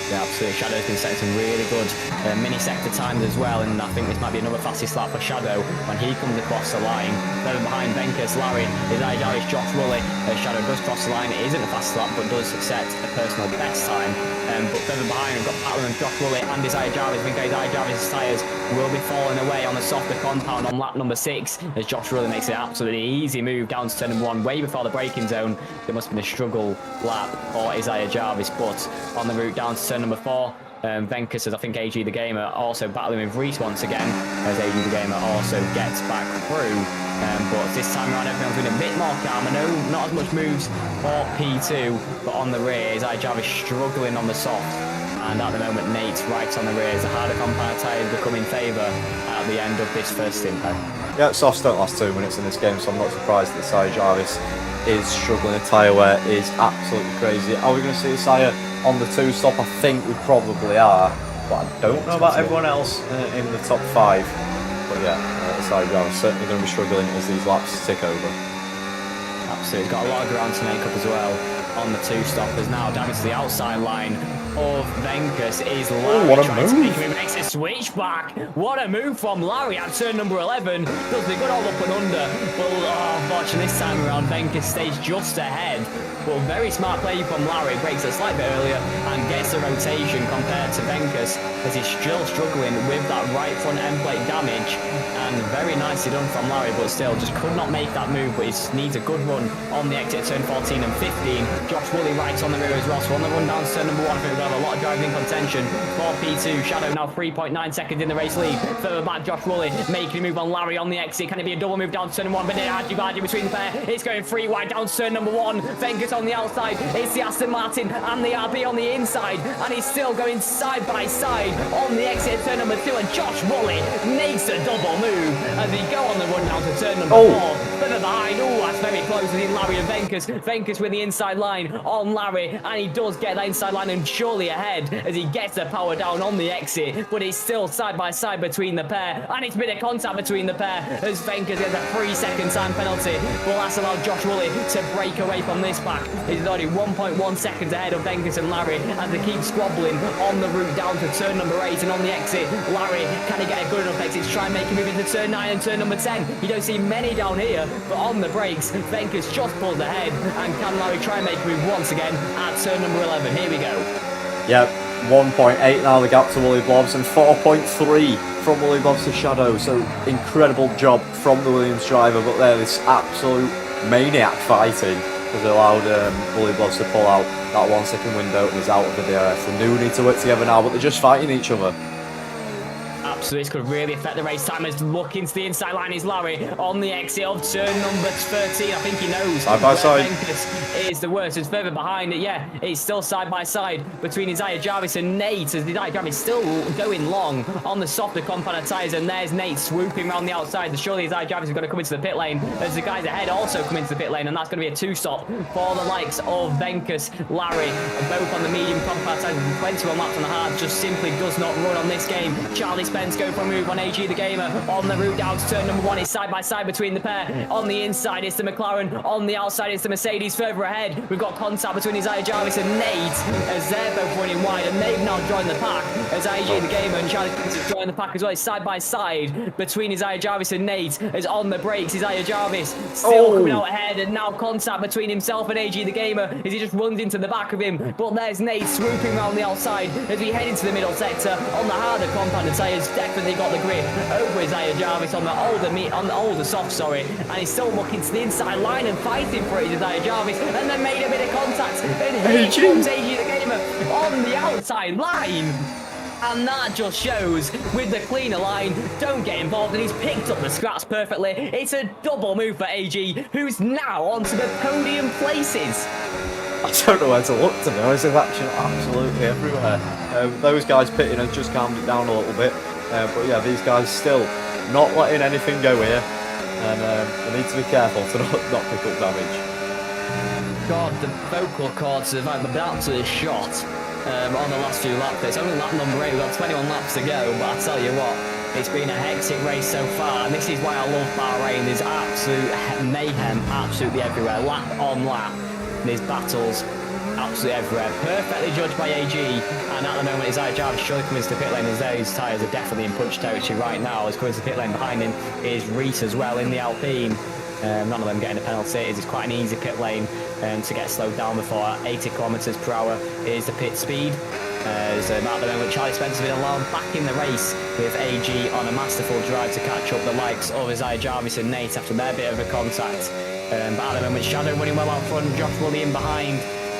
[SPEAKER 1] Yeah, absolutely. Shadow's been setting some really good mini sector times as well, and I think this might be another fastest lap for Shadow when he comes across the line. Further behind Venkus, Larry, Isaiah Jarvis, Josh Woolley. Shadow does cross the line. It isn't a fast lap, but does set a personal best time. But further behind, we've got Patton and Josh Woolley and Isaiah Jarvis. I think Isaiah Jarvis' tyres will be falling away on the softer compound on lap number 6 as Josh Woolley makes it absolutely easy move down to turn number 1 way before the braking zone. There must have been a struggle lap for Isaiah Jarvis, but on the route down to turn number 4, Venkus, as I think AG the Gamer, also battling with Reese once again, as AG the Gamer also gets back through. But this time around, everyone's been a bit more calm. I know not as much moves for P2, but on the rear, Isaiah Jarvis struggling on the soft. And at the moment, Nate's right on the rear as the harder compound tyres become in favour at the end of this first stint.
[SPEAKER 2] Yeah, softs don't last 2 minutes in this game, so I'm not surprised that Isaiah Jarvis is struggling. The tyre wear is absolutely crazy. Are we going to see Isaiah on the 2-stop? I think we probably are, but I don't know about everyone else in the top 5. But yeah, Isaiah Jarvis certainly going to be struggling as these laps tick over.
[SPEAKER 1] Absolutely, got a lot of ground to make up as well on the 2-stoppers now. Down to the outside line of Venkus is
[SPEAKER 2] Oh,
[SPEAKER 1] Larry
[SPEAKER 2] what a
[SPEAKER 1] trying to
[SPEAKER 2] move.
[SPEAKER 1] make him makes a switch back. What a move from Larry at turn number 11. Does the good all up and under. Well, unfortunately this time around Venkus stays just ahead. Well, very smart play from Larry, breaks a slight bit earlier and gets the rotation compared to Venkus as he's still struggling with that right front end plate damage. And very nicely done from Larry, but still just could not make that move, but he needs a good run on the exit turn 14 and 15. Josh Woolley right on the rear as well, so on the run down to turn number 1, I think we'll have a lot of driving contention for P2. Shadow now 3.9 seconds in the race lead. Further back, Josh Woolley making a move on Larry on the exit. Can it be a double move down to turn number 1? But Argy between the pair. It's going 3 wide down to turn number 1. Venkus on the outside. It's the Aston Martin and the RB on the inside. And he's still going side by side on the exit turn number 2. And Josh Woolley makes a double move as he go on the run down to turn number 4. Further behind. Oh, that's very close between Larry and Venkus. Venkus with the inside line on Larry. And he does get that inside line and surely ahead as he gets the power down on the exit. But it's still side by side between the pair. And it's been a contact between the pair as Venkus gets a 3-second time penalty. Well, that's allowed Josh Woolley to break away from this pack. He's already 1.1 seconds ahead of Venkus and Larry as they keep squabbling on the route down to turn number 8. And on the exit, Larry, can he get a good enough exit to try and make a move into turn 9 and turn number 10? You don't see many down here, but on the brakes, Venkus just pulls ahead. And can Larry try and make a move once again at turn number 11? Here we go.
[SPEAKER 2] Yep, 1.8 now the gap to Woolley Blobs and 4.3 from Woolley Blobs to Shadow. So incredible job from the Williams driver, but there this absolute maniac fighting has allowed Woolley Blobs to pull out that 1 second window and is out of the DRS. They do need to work together now, but they're just fighting each other.
[SPEAKER 1] Absolutely, this could really affect the race time as looking to the inside line is Larry on the exit of turn number 13. I think he knows
[SPEAKER 2] side by side.
[SPEAKER 1] Venkus is the worst. It's further behind it. Yeah, it's still side by side between Isaiah Jarvis and Nate as Isaiah Jarvis still going long on the softer compound tyres, and there's Nate swooping around the outside. Surely Isaiah Jarvis is going to come into the pit lane as the guys ahead also come into the pit lane, and that's going to be a 2-stop for the likes of Venkus, Larry, both on the medium compound tyres with 21 laps on the hard. Just simply does not run on this game. Charlie Spence go for a move on AG the Gamer on the route down to turn number 1. It's side by side between the pair. On the inside it's the McLaren, on the outside it's the Mercedes. Further ahead we've got contact between Isaiah Jarvis and Nate as they're both running wide, and they've now joined the pack as AG the Gamer and Charlie Spence have joined the pack as well. It's side by side between Isaiah Jarvis and Nate as on the brakes Isaiah Jarvis still coming out ahead, and now contact between himself and AG the Gamer as he just runs into the back of him. But there's Nate swooping around the outside as we head into the middle sector on the harder compound tyres. Definitely got the grip over Isaiah Jarvis on the older soft, and he's still looking to the inside line and fighting for it, Isaiah Jarvis, and then made a bit of contact, and here comes AG the Gamer on the outside line. And that just shows with the cleaner line, don't get involved, and he's picked up the scraps perfectly. It's a double move for AG, who's now onto the podium places.
[SPEAKER 2] I don't know where to look, to be honest. There's action absolutely everywhere. Those guys pitting has just calmed it down a little bit. But yeah, these guys still not letting anything go here. And they need to be careful to not pick up damage.
[SPEAKER 1] God, the vocal cords have been absolutely shot on the last few laps. It's only lap number 8, we've got 21 laps to go, but I tell you what, it's been a hectic race so far, and this is why I love Bahrain. There's absolute mayhem absolutely everywhere, lap on lap. There's battles absolutely everywhere. Perfectly judged by AG, and at the moment Isaiah Jarvis surely coming to the pit lane as those tyres are definitely in punch territory right now. As coming to the pit lane behind him is Reese as well in the Alpine. None of them getting a penalty. It's quite an easy pit lane to get slowed down before. 80 kilometres per hour is the pit speed. At the moment Charlie Spencer's been allowed back in the race with AG on a masterful drive to catch up the likes of Isaiah Jarvis and Nate after their bit of a contact. But at the moment Shadow running well out front, Josh Woolley in behind,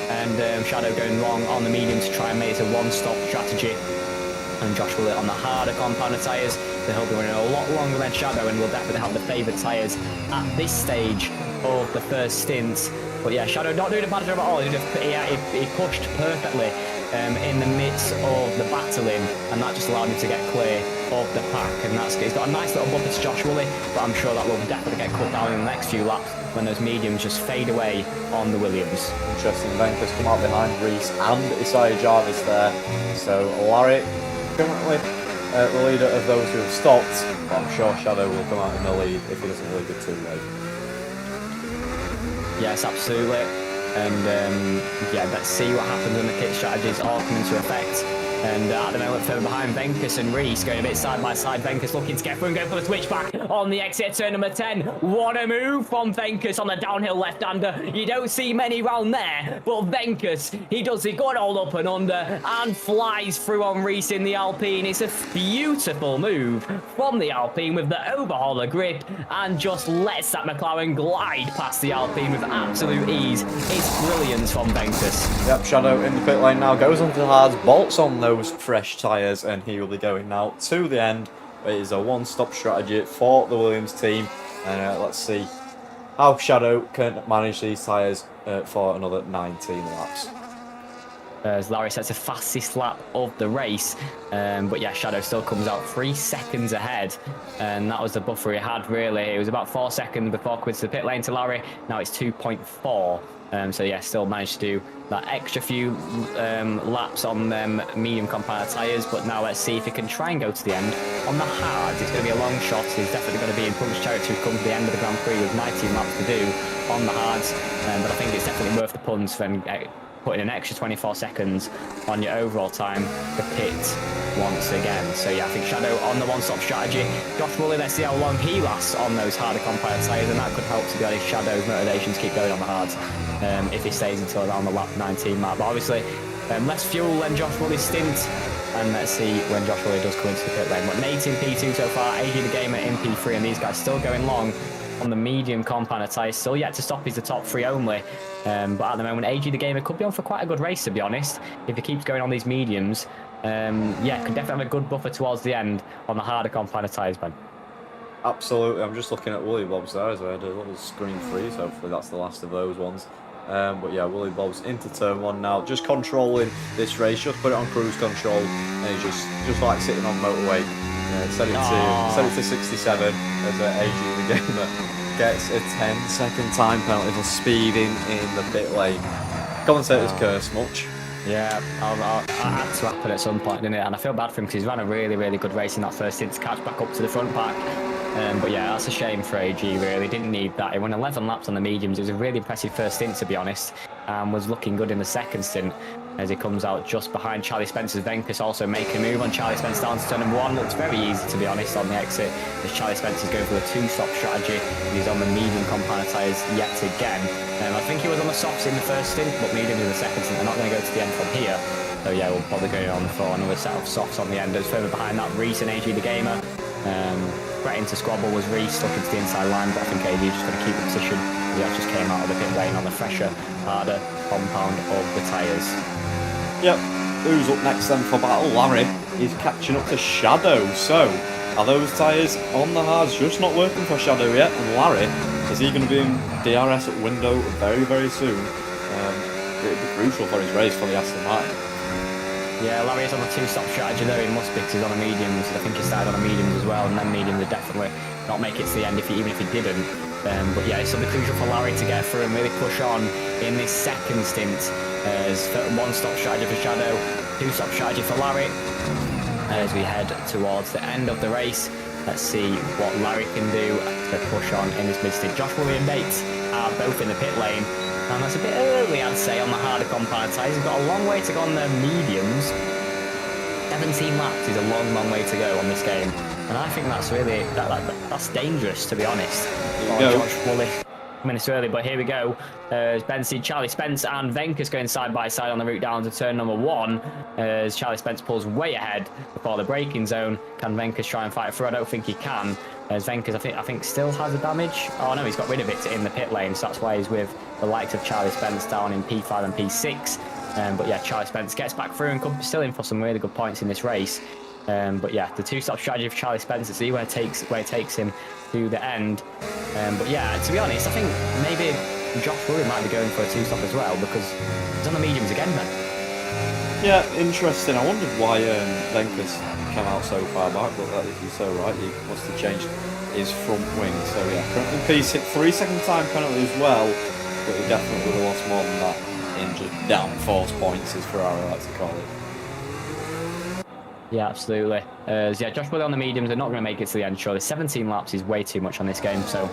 [SPEAKER 1] and Shadow going long on the medium to try and make it a one-stop strategy. And Josh Woolley on the harder compounder tyres. He'll be running a lot longer than Shadow and will definitely have the favoured tyres at this stage of the first stint. But yeah, Shadow not doing a bad job at all. He pushed perfectly in the midst of the battling, and that just allowed him to get clear of the pack. And he's got a nice little bumper to Josh Woolley, but I'm sure that will definitely get cut down in the next few laps when those mediums just fade away on the Williams.
[SPEAKER 2] Interesting, Venkus come out behind Reese and Isaiah Jarvis there. So Larry currently the leader of those who have stopped, but I'm sure Shadow will come out in the lead if he doesn't leave it too late.
[SPEAKER 1] Yes, absolutely. And yeah, let's see what happens when the pit strategies all come into effect. And at the moment, further behind, Venkus and Reese going a bit side by side. Venkus looking to get through and go for the switchback on the exit turn number 10. What a move from Venkus on the downhill left-hander. You don't see many round there, but Venkus, he does the good old up and under and flies through on Reese in the Alpine. It's a beautiful move from the Alpine with the overhauler grip and just lets that McLaren glide past the Alpine with absolute ease. It's brilliant from Venkus.
[SPEAKER 2] Yep, Shadow in the pit lane now, goes onto the hards, bolts on those fresh tyres, and he will be going now to the end. It is a one-stop strategy for the Williams team, and let's see how Shadow can manage these tyres for another 19 laps.
[SPEAKER 1] As Larry sets the fastest lap of the race, but yeah, Shadow still comes out 3 seconds ahead, and that was the buffer he had really. It was about 4 seconds before coming to the pit lane to Larry. Now it's 2.4. So yeah, still managed to do that extra few laps on them medium compound tyres, but now let's see if he can try and go to the end on the hards. It's going to be a long shot. He's definitely going to be in punch territory come to the end of the Grand Prix with 19 laps to do on the hards, but I think it's definitely worth the puns when putting an extra 24 seconds on your overall time to pit once again. So yeah, I think Shadow on the one-stop strategy. Josh Woolley, let's see how long he lasts on those harder compound tyres, and that could help to be honest Shadow's motivation to keep going on the hards if he stays until around the lap 19 mark. But obviously less fuel than Josh Woolley's stint, and let's see when Josh Woolley does come into the pit lane. But Nate in P2 so far, AG the Gamer in P3, and these guys still going long on the medium compound tyres. Still yet to stop, he's the top 3 only. But at the moment, AG the Gamer could be on for quite a good race, to be honest, if he keeps going on these mediums. Yeah, could definitely have a good buffer towards the end on the harder compound tyres, Ben.
[SPEAKER 2] Absolutely, I'm just looking at Woolly Bob's there as I had a little screen freeze. Hopefully that's the last of those ones. But yeah, Woolly Bob's into turn 1 now, just controlling this race, just put it on cruise control, and he's just like sitting on motorway. Set it to 67 as AG the Gamer gets a 10-second time penalty for speeding in the pit lane. Commentators curse much.
[SPEAKER 1] Yeah, I had to happen at some point, didn't it? And I feel bad for him because he's ran a really, really good race in that first stint to catch back up to the front pack. But yeah, that's a shame for AG, really. Didn't need that. He won 11 laps on the mediums. It was a really impressive first stint, to be honest. Was looking good in the second stint as he comes out just behind Charlie Spencer's Venkus. Also making a move on Charlie Spencer down to turn number 1. Looks very easy, to be honest, on the exit as Charlie Spencer's going for a 2-stop strategy. He's on the medium compound tyres yet again. I think he was on the softs in the first stint, but medium in the second stint. They're not going to go to the end from here. So yeah, we'll probably go on for another set of softs on the end. As further behind that, Reese and AG the Gamer. Threatening to squabble was Reese, looking to the inside line, but I think AG is just going to keep the position. He just came out of the pit lane on the fresher, harder compound of the tyres.
[SPEAKER 2] Yep, who's up next then for battle? Larry is catching up to Shadow. So, are those tyres on the hards just not working for Shadow yet? And Larry, is he going to be in DRS at window very, very soon? It'll be crucial for his race for the Aston Martin.
[SPEAKER 1] Yeah, Larry's on a 2-stop strategy though. He must be, because he's on the mediums. I think he started on the mediums as well, and then mediums would definitely not make it to the end even if he didn't. But yeah, it's something crucial for Larry to get through and really push on in this second stint. As 1-stop strategy for Shadow, 2-stop strategy for Larry. As we head towards the end of the race, let's see what Larry can do to push on in this mid-stint. Josh Woolley and Nate are both in the pit lane. And that's a bit early, I'd say, on the harder compound tyres. He's got a long way to go on the mediums. 17 laps is a long, long way to go on this game. And I think that's really, that's dangerous, to be honest. Josh Woolley coming this early, but here we go. As Ben see Charlie Spence and Venkus going side by side on the route down to turn number 1. As Charlie Spence pulls way ahead before the braking zone. Can Venkus try and fight through? I don't think he can. As Venkus, I think still has the damage. Oh no, he's got rid of it in the pit lane, so that's why he's with the likes of Charlie Spence down in P5 and P6. But yeah, Charlie Spence gets back through and still in for some really good points in this race. But yeah, the 2-stop strategy for Charlie Spence to see where it takes him to the end. But yeah, to be honest, I think maybe Josh Woolley might be going for a 2-stop as well, because he's on the mediums again then.
[SPEAKER 2] Yeah, interesting. I wondered why Venkus came out so far back, but you're so right, he must have changed his front wing. So yeah, currently P6, 3-second time penalty as well, but he definitely would have lost more than that in just downforce points, as Ferrari likes to call it.
[SPEAKER 1] Yeah, absolutely. Yeah, Josh Woolley on the mediums are not going to make it to the end, surely. 17 laps is way too much on this game, so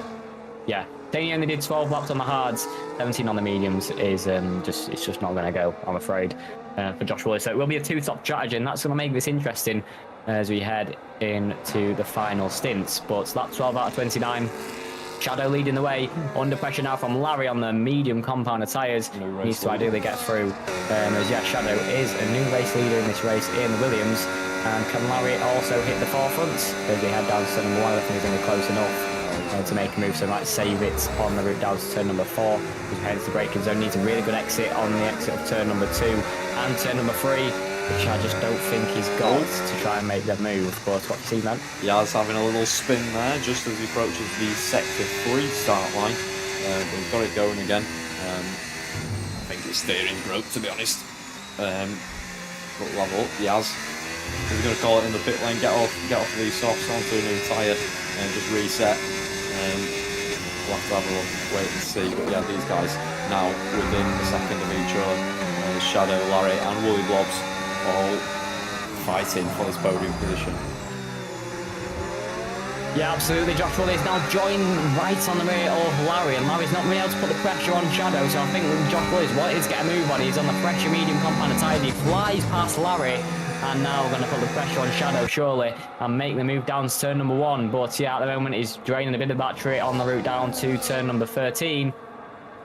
[SPEAKER 1] yeah, saying he only did 12 laps on the hards, 17 on the mediums is it's just not going to go, I'm afraid, for Josh Woolley. So it will be a two-top strategy, and that's going to make this interesting as we head into the final stints. But lap 12 out of 29. Shadow leading the way, under pressure now from Larry on the medium compounder tyres. Needs to ideally get through. As yeah, Shadow is a new race leader in this race in the Williams. And can Larry also hit the forefronts as they head down to turn number 1? I think he's going to be close enough to make a move, so might save it on the route down to turn number 4. As we head into the braking zone, needs a really good exit on the exit of turn number 2 and turn number 3. Which I just don't think he's got to try and make that move. But what you see, man?
[SPEAKER 2] Yaz having a little spin there just as he approaches the sector 3 start line. But he's got it going again. I think his steering broke, to be honest. But level up, Yaz. He's going to call it in the pit lane, get off of these softs onto a new tyre and just reset. We'll have to have a look, wait and see. But yeah, these guys now within a second of each other. Shadow, Larry and Woolly Blobs all fighting for this podium position.
[SPEAKER 1] Yeah, absolutely. Josh Woolley is now joined right on the rear of Larry, and Larry's not really able to put the pressure on Shadow, so I think Josh Woolley's wanted to get a move on. He's on the pressure medium compounder tyre. He flies past Larry, and now going to put the pressure on Shadow, surely, and make the move down to turn number 1. But yeah, at the moment, he's draining a bit of battery on the route down to turn number 13.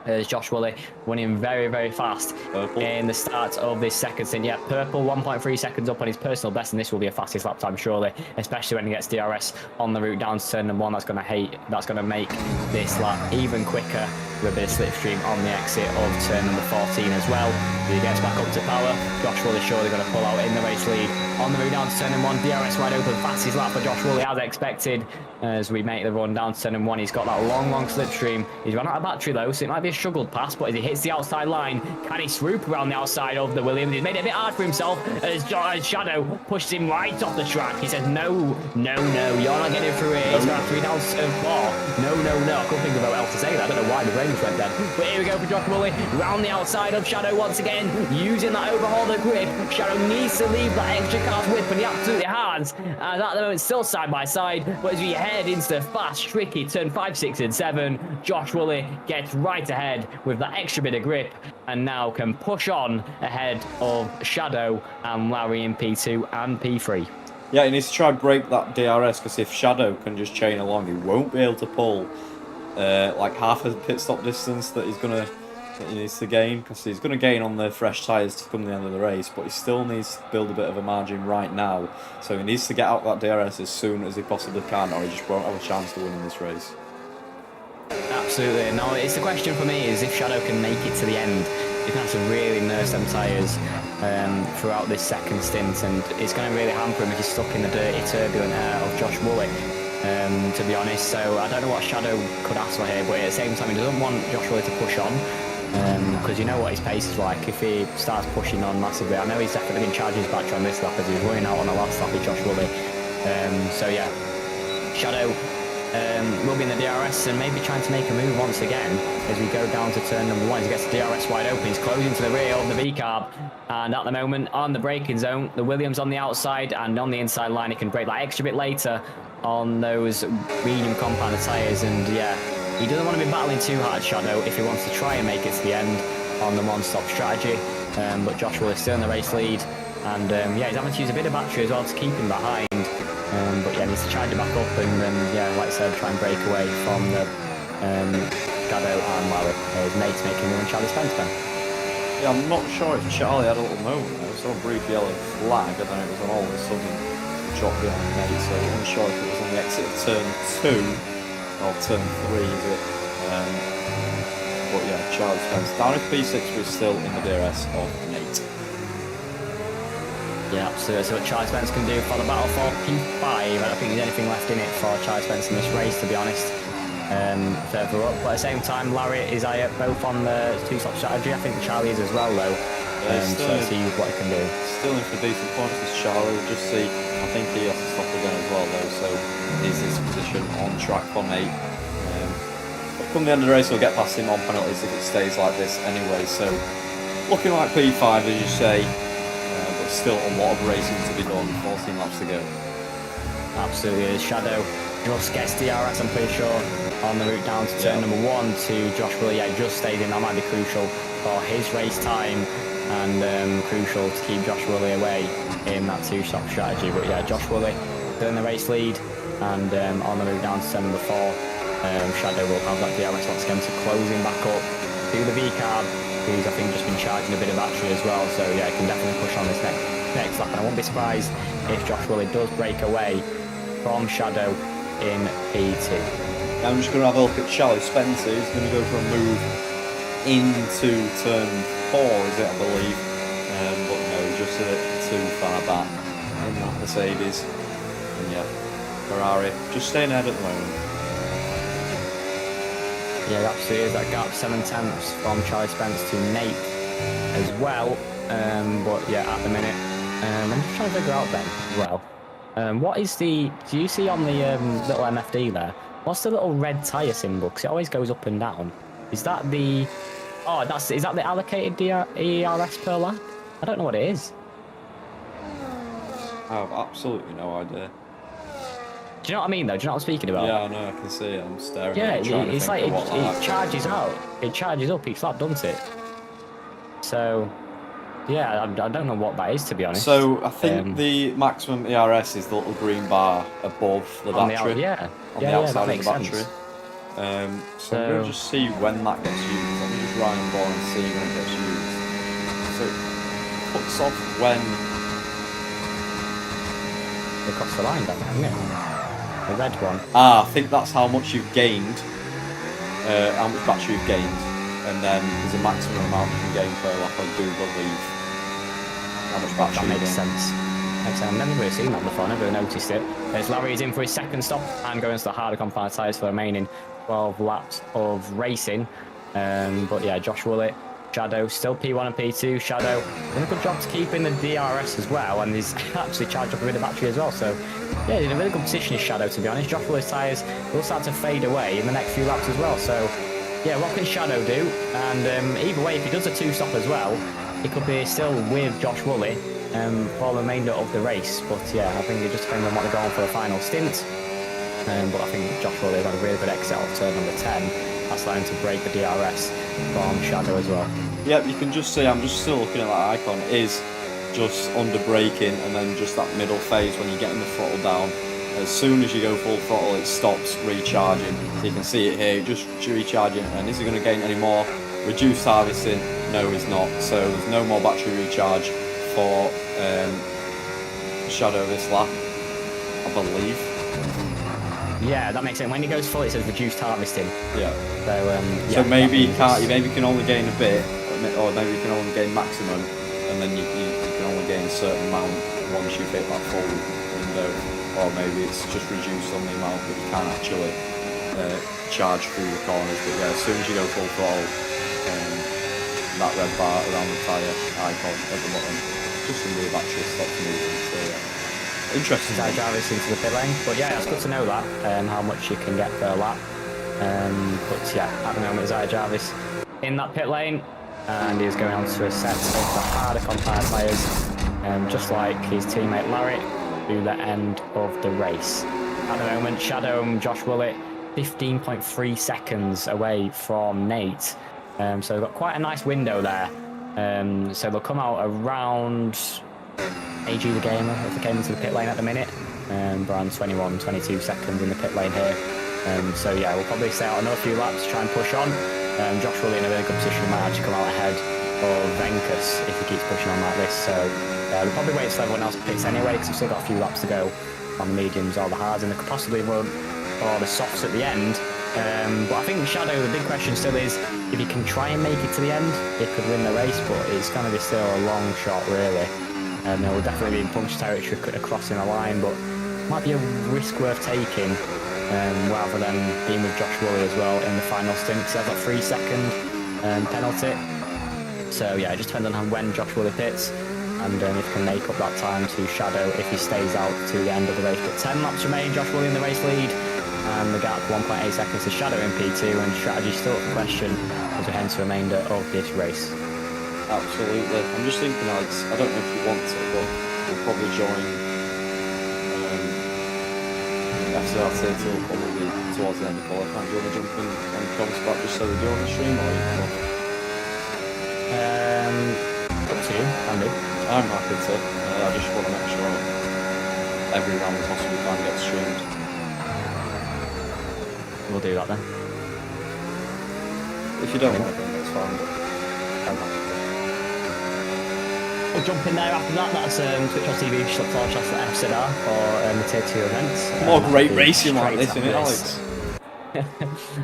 [SPEAKER 1] There's Josh Woolley winning very, very fast in the start of this second stint. Yeah, purple 1.3 seconds up on his personal best, and this will be a fastest lap time surely, especially when he gets DRS on the route down to turn number 1. That's going to make this lap even quicker with a bit of slipstream on the exit of turn number 14 as well. If he gets back up to power, Josh Woolley surely going to pull out in the race lead on the route down to turn number 1. DRS wide open, fastest lap for Josh Woolley as expected. As we make the run down to turn number 1, he's got that long slipstream. He's run out of battery though, so it might be a struggled pass, but as he hits the outside line, can he swoop around the outside of the Williams? He's made it a bit hard for himself as Shadow pushes him right off the track. He says, no, you're not getting through here. He's going to have to be down to turn 4. No. I couldn't think of what else to say there. I don't know why the brain just went dead. But here we go for Josh Woolley, round the outside of Shadow once again, using that overhaul of the grip. Shadow needs to leave that extra car's whip, and he absolutely has. And at the moment, still side by side, but as we head into the fast, tricky turn 5, 6, and 7, Josh Woolley gets right ahead with that extra bit of grip, and now can push on ahead of Shadow and Larry in P2 and P3.
[SPEAKER 2] Yeah, he needs to try and break that DRS, because if Shadow can just chain along, he won't be able to pull like half of the pit stop distance that he needs to gain, because he's going to gain on the fresh tyres to come to the end of the race, but he still needs to build a bit of a margin right now, so he needs to get out that DRS as soon as he possibly can, or he just won't have a chance to win in this race.
[SPEAKER 1] Absolutely. No, it's the question for me is if Shadow can make it to the end, he can have to really nurse them tyres throughout this second stint, and it's going to really hamper him if he's stuck in the dirty, turbulent air of Josh Woolley. To be honest, so I don't know what Shadow could ask for here, but at the same time he doesn't want Josh Woolley to push on, because you know what his pace is like if he starts pushing on massively. I know he's definitely been charging his battery on this lap as he was running out on the last lap with Josh Woolley. So yeah, Shadow will be in the DRS and maybe trying to make a move once again as we go down to turn number 1. He gets the DRS wide open, he's closing to the rear of the V-carb, and at the moment on the braking zone, the Williams on the outside and on the inside line, he can brake that extra bit later on those medium compounder tyres, and yeah, he doesn't want to be battling too hard, Shadow, if he wants to try and make it to the end on the one-stop strategy. But Josh Woolley still in the race lead, and yeah, he's having to use a bit of battery as well to keep him behind. But yeah, needs to charge it back up and yeah, like I said, try and break away from the Shadow and Larry. His mate's making him and Charlie Spence then.
[SPEAKER 2] Yeah, I'm not sure if Charlie had a little moment there. I saw a brief yellow flag and then it was an all of a sudden drop behind mate, so I'm unsure if it was on the exit of turn 2 or turn 3, is it? But yeah, Charlie Spence down at P6, but still in the DRS of Nate.
[SPEAKER 1] Yeah, absolutely. So what Charlie Spence can do for the battle for P5, I don't think there's anything left in it for Charlie Spence in this race, to be honest. Further up, but at the same time, Larry is both on the two-stop strategy. I think Charlie is as well, though. So let's see what he can do.
[SPEAKER 2] Still in for decent points as Charlie. We'll just see. I think he has to stop again as well, though. So is his position on track for Nate? Come the end of the race, we'll get past him on penalties if it stays like this anyway. So looking like P5, as you say. Still a lot of racing to be done, 14 laps to go.
[SPEAKER 1] Absolutely, Shadow just gets DRS, I'm pretty sure. on the route down to turn number 1 to Josh Woolley. Yeah, just stayed in. That might be crucial for his race time and crucial to keep Josh Woolley away in that 2-stop strategy. But yeah, Josh Woolley still in the race lead and on the route down to turn number 4. Shadow will have that DRS once again to close him back up to the V-carb, who's I think just been charging a bit of battery as well. So yeah, he can definitely push on this next lap, and I won't be surprised if Josh Woolley does break away from Shadow in P2.
[SPEAKER 2] I'm just going to have a look at Charlie Spencer. He's going to go for a move into turn 4, is it, I believe. But no, just a bit too far back in that Mercedes. And yeah, Ferrari just staying ahead at the moment.
[SPEAKER 1] Yeah, that absolutely is. That gap 7/10 from Charlie Spence to Nate as well. But yeah, at the minute, I'm just trying to figure out then as well. What is the? Do you see on the little MFD there? What's the little red tyre symbol? Because it always goes up and down. Is that the? Oh, is that the allocated ERS per lap? I don't know what it is.
[SPEAKER 2] I have absolutely no idea.
[SPEAKER 1] Do you know what I mean, though? Do you know what I'm speaking about?
[SPEAKER 2] Yeah, I know. I can see it. I'm staring.
[SPEAKER 1] Yeah,
[SPEAKER 2] at it,
[SPEAKER 1] it's like it charges out. It charges up each lap, doesn't it? So, yeah, I don't know what that is, to be honest.
[SPEAKER 2] So I think the maximum ERS is the little green bar above the battery.
[SPEAKER 1] On the outside
[SPEAKER 2] of the battery. So I'm going to just see when that gets used. Let me just write on board and see when it gets used. So it puts off when
[SPEAKER 1] they cross the line, doesn't it? The red one.
[SPEAKER 2] I think that's how much you've gained, how much battery you've gained, and then there's a maximum amount you can gain per lap. I do believe how much battery.
[SPEAKER 1] That makes sense. I've never really seen that before. I never noticed it. There's Larry is in for his second stop and going to the harder compound tyres for the remaining 12 laps of racing. But yeah, Josh Woolley, Shadow, still P1 and P2. Shadow doing a good job to keep in the DRS as well, and he's actually charged up a bit of battery as well. So yeah, he's in a really good position, his Shadow, to be honest. Josh Woolley's tyres will start to fade away in the next few laps as well. So yeah, what can Shadow do? And either way, if he does a 2-stop as well, he could be still with Josh Woolley for the remainder of the race. But yeah, I think it just depends on what they're going for the final stint. But I think Josh Woolley has had a really good exit off turn number 10. That's allowing him to break the DRS from Shadow as well.
[SPEAKER 2] Yep, you can just see, I'm just still looking at that icon, it is just under braking, and then just that middle phase when you're getting the throttle down. As soon as you go full throttle, it stops recharging. So you can see it here, just recharging. And is he going to gain any more? Reduced harvesting? No, he's not. So there's no more battery recharge for Shadow this lap, I believe.
[SPEAKER 1] Yeah, that makes sense. When he goes full, it says reduced harvesting.
[SPEAKER 2] Yeah.
[SPEAKER 1] So,
[SPEAKER 2] so maybe you can't. You maybe can only gain a bit, or maybe you can only gain maximum, and then you can only gain a certain amount once you hit that full window. Or maybe it's just reduced on the amount that you can actually charge through the corners. But yeah, as soon as you go full throttle, that red bar around the tyre icon at the bottom, just in the battery stops moving. So yeah, interesting.
[SPEAKER 1] Jarvis into the pit lane, but yeah, it's good to know that how much you can get per lap. But yeah, at the moment, Isaiah Jarvis in that pit lane, and he's going on to a set of the harder compound tyres, just like his teammate Larry, to the end of the race. At the moment, Shadow and Josh Woolley 15.3 seconds away from Nate. So they've got quite a nice window there. So they'll come out around AG the Gamer if they came into the pit lane at the minute. Around 21, 22 seconds in the pit lane here. So yeah, we'll probably stay out another few laps, try and push on. Josh Woolley in a really good position, he might actually come out ahead of Venkus if he keeps pushing on like this. So we'll probably wait till everyone else pits anyway, because we've still got a few laps to go on the mediums or the hards, and they could possibly run or the softs at the end. But I think Shadow, the big question still is, if he can try and make it to the end, he could win the race, but it's going to be still a long shot, really. And there will definitely be in punch territory crossing the line, but might be a risk worth taking, rather than being with Josh Woolley as well in the final stint, because there's a 3-second penalty. So yeah, it just depends on when Josh Woolley pits, and if he can make up that time to Shadow if he stays out to the end of the race. But 10 laps remain, Josh Woolley in the race lead, and the gap 1.8 seconds to Shadow in P2, and strategy still up for question as we head to the remainder of this race.
[SPEAKER 2] Absolutely. I'm just thinking, Alex, I don't know if you want to, but we'll probably join FCR Turtle probably towards the end of qualifying. Do you want to jump in and comments about just so we do on the stream, or you can?
[SPEAKER 1] Up to you, can do.
[SPEAKER 2] I'm happy to. I just want to make sure every round we possibly can get streamed.
[SPEAKER 1] We'll do that then.
[SPEAKER 2] If you don't want to, that's fine. But I'm happy to.
[SPEAKER 1] We'll jump in there after that. That's Twitch.tv/FZR for the tier 2 events.
[SPEAKER 2] More great racing like this, isn't it, Alex?